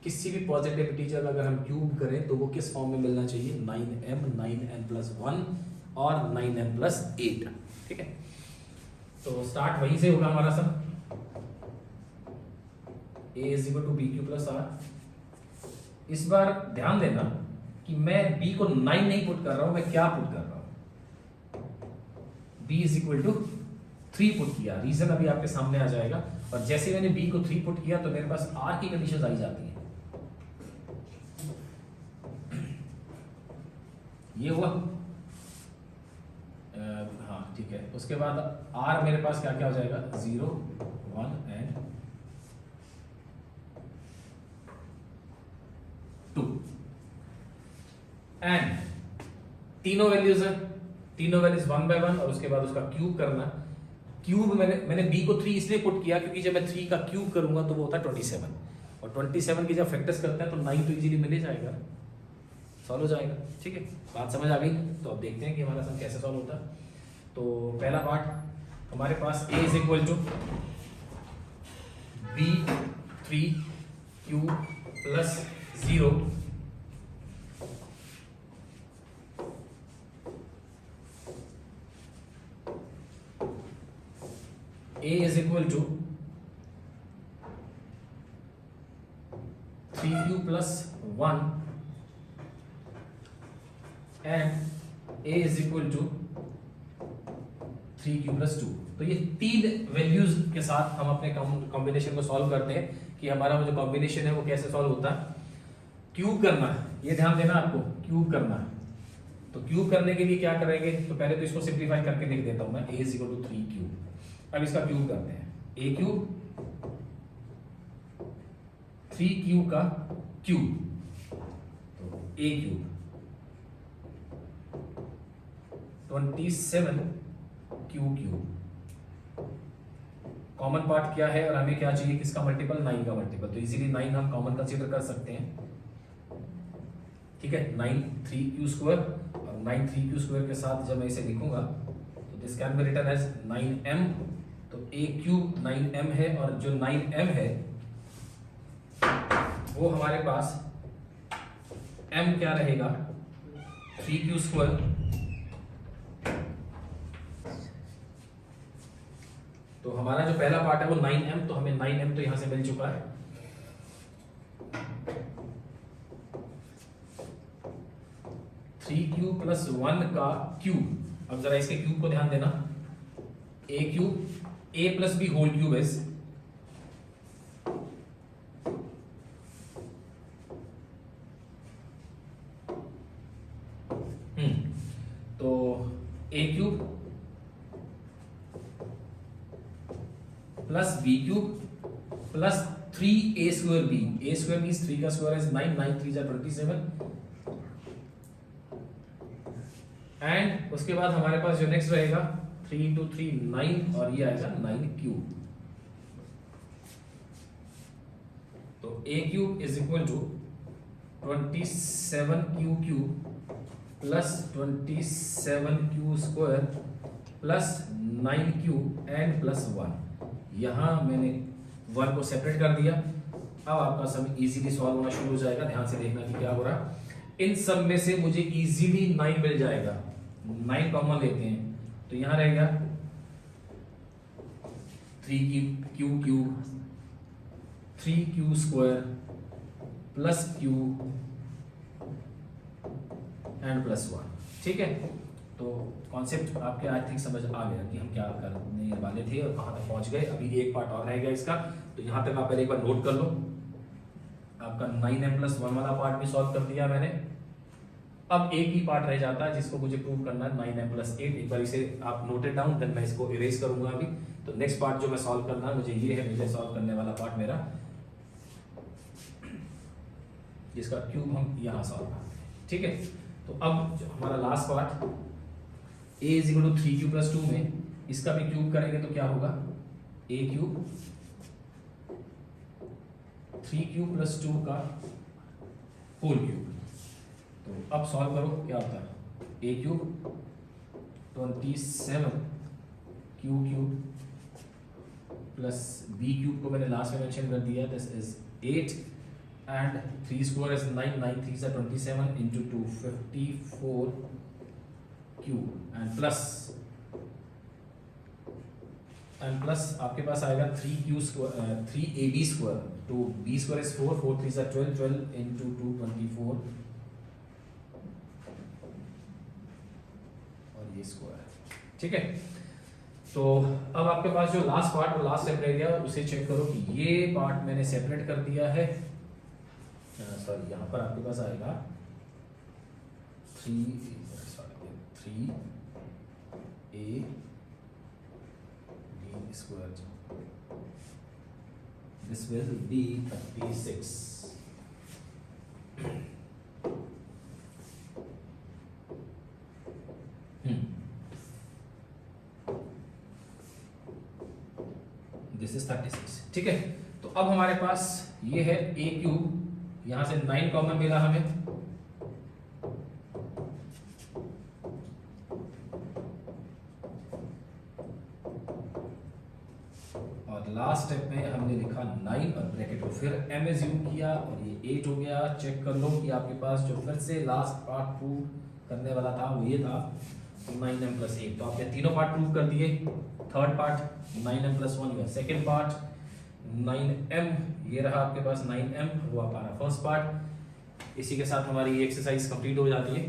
किसी भी पॉजिटिव इंटीजर अगर हम क्यूब करें तो वो किस फॉर्म में मिलना चाहिए, 9m 9n प्लस 1 और 9m प्लस 8। ठीक है, तो स्टार्ट वहीं से होगा हमारा सब। a is equal to bq plus r। इस बार ध्यान देना कि मैं b को 9 नहीं पुट कर रहा हूं, मैं क्या पुट कर रहा हूं, b is equal to 3 put किया। रीजन अभी आपके सामने आ जाएगा। और जैसे मैंने b को 3 पुट किया तो मेरे पास r की कंडीशंस आई जाती हैं। ये हुआ, हाँ ठीक है। उसके बाद r मेरे पास क्या क्या हो जाएगा, 0 1 एंड 2 एंड तीनों वैल्यूज है, तीनों वैल्यूज 1 बाय 1 और उसके बाद उसका क्यूब करना। क्यूब मैंने b को 3 इसलिए पुट किया क्योंकि जब मैं 3 का क्यूब करूंगा तो वो होता है 27, और 27 की जब फैक्टर्स करते हैं तो 9 तो इजीली मिल ही जाएगा, सॉल्व हो जाएगा। ठीक है, बात समझ आ गई। तो अब देखते हैं कि हमारा सम कैसे सॉल्व होता है। तो पहला पार्ट हमारे पास a is equal to b 3q plus 0 a is equal to 3q plus 1 and a is equal to 3q plus 2। तो ये तीन वैल्यूज के साथ हम अपने कॉम्बिनेशन को सॉल्व करते हैं कि हमारा वो जो कॉम्बिनेशन है वो कैसे सॉल्व होता है। क्यूब करना है, ये ध्यान देना आपको, क्यूब करना है। तो क्यूब करने के लिए क्या करेंगे, तो पहले तो इसको सिंप्लीफाई करके लिख देता हूं मैं, a is equal to 3q। अब इसका क्यूब करते हैं, a क्यूब 3q का क्यूब, तो a cube 27q cube. Common part क्या है और हमें क्या चाहिए, किसका मल्टीपल, 9 का मल्टीपल। तो इजीली 9 हम कॉमन कंसीडर कर सकते हैं, ठीक है। 9 3q स्क्वायर, और 9 3q स्क्वायर के साथ जब मैं इसे लिखूंगा तो this can be written as 9m। तो a क्यूब 9m है, और जो 9m है वो हमारे पास m क्या रहेगा, 3q स्क्वायर। तो हमारा जो पहला पार्ट है वो 9m, तो हमें 9m तो यहां से मिल चुका है। थ्री क्यूब प्लस 1 का क्यूब। अब जरा इसके क्यूब को ध्यान देना, a cube a plus b whole cube है। तो a cube plus b cube plus 3a square b. a square means 3 का स्क्वायर इज 9, 9 3 जा 27। एंड उसके बाद हमारे पास जो नेक्स्ट रहेगा 3 into 3 9, और ये आएगा 9 क्यूब। तो a cube is equal to 27q cube plus 27q square plus 9q and plus 1। यहां मैंने 1 को सेपरेट कर दिया। अब आपका सम इजीली सॉल्व होना शुरू हो जाएगा। ध्यान से देखना कि क्या हो रहा है। इन सब में से मुझे इजीली 9 मिल जाएगा। 9 कॉमन लेते हैं, तो यहां रहेगा 3q cube 3q square plus q and plus 1। ठीक है, तो कॉन्सेप्ट आपके आई थिंक समझ आ गया कि हम क्या करने वाले थे और कहां तक पहुंच गए। अभी एक पार्ट और रह गया इसका, तो यहां तक आप पहले एक बार नोट कर लो। आपका 9m प्लस 1 वाला पार्ट भी सॉल्व कर दिया मैंने। अब एक ही पार्ट रह जाता है जिसको मुझे प्रूव करना है, 9m प्लस 8। एक बार इसे आप नोटेड डाउन, देन मैं इसको इरेज करूंगा अभी। तो नेक्स्ट पार्ट जो मैं सॉल्व करना है मुझे ये है, मुझे सॉल्व करने वाला पार्ट मेरा, जिसका क्यूब हम यहां सॉल्व करते हैं। ठीक है, तो अब जो हमारा last part a is equal to 3q plus 2 में इसका भी क्यूब करेंगे तो क्या होगा, a क्यूब 3q प्लस 2 का होल क्यूब। तो अब सॉल्व करो, क्या होता है, a cube 27q cube plus b cube को मैंने लास्ट में मेंशन कर दिया, this is 8 and 3 square is 9, 9 3 is 27 into 2 54 cube and plus आपके पास आएगा 3q स्क्वायर 3ab स्क्वायर, तो b square is 4, 4 3 is 12, 12 into 2 24 और ये स्क्वायर। ठीक है, तो अब आपके पास जो लास्ट पार्ट, वो लास्ट स्टेप रह गया, उसे चेक करो कि ये पार्ट मैंने सेपरेट कर दिया है। सॉरी, यहाँ पर आपके पास आएगा 3a b square, this will be 36। This is 36। ठीक है, तो अब हमारे पास ये है a क्यूब, यहां से 9 कॉमन मिला हमें, और और लास्ट स्टेप में हमने लिखा 9 और ब्रैकेट को फिर m एज्यूम किया और ये 8 हो गया। चेक कर लो कि आपके पास जो फिर से लास्ट पार्ट प्रूव करने वाला था वो ये था 9m + 1। तो आपने तीनों पार्ट प्रूव कर दिए। Third part 9m + 1 your second part, 9m ये रहा आपके पास 9m वो हमारा फर्स्ट पार्ट। इसी के साथ हमारी ये एक्सरसाइज कंप्लीट हो जाती है।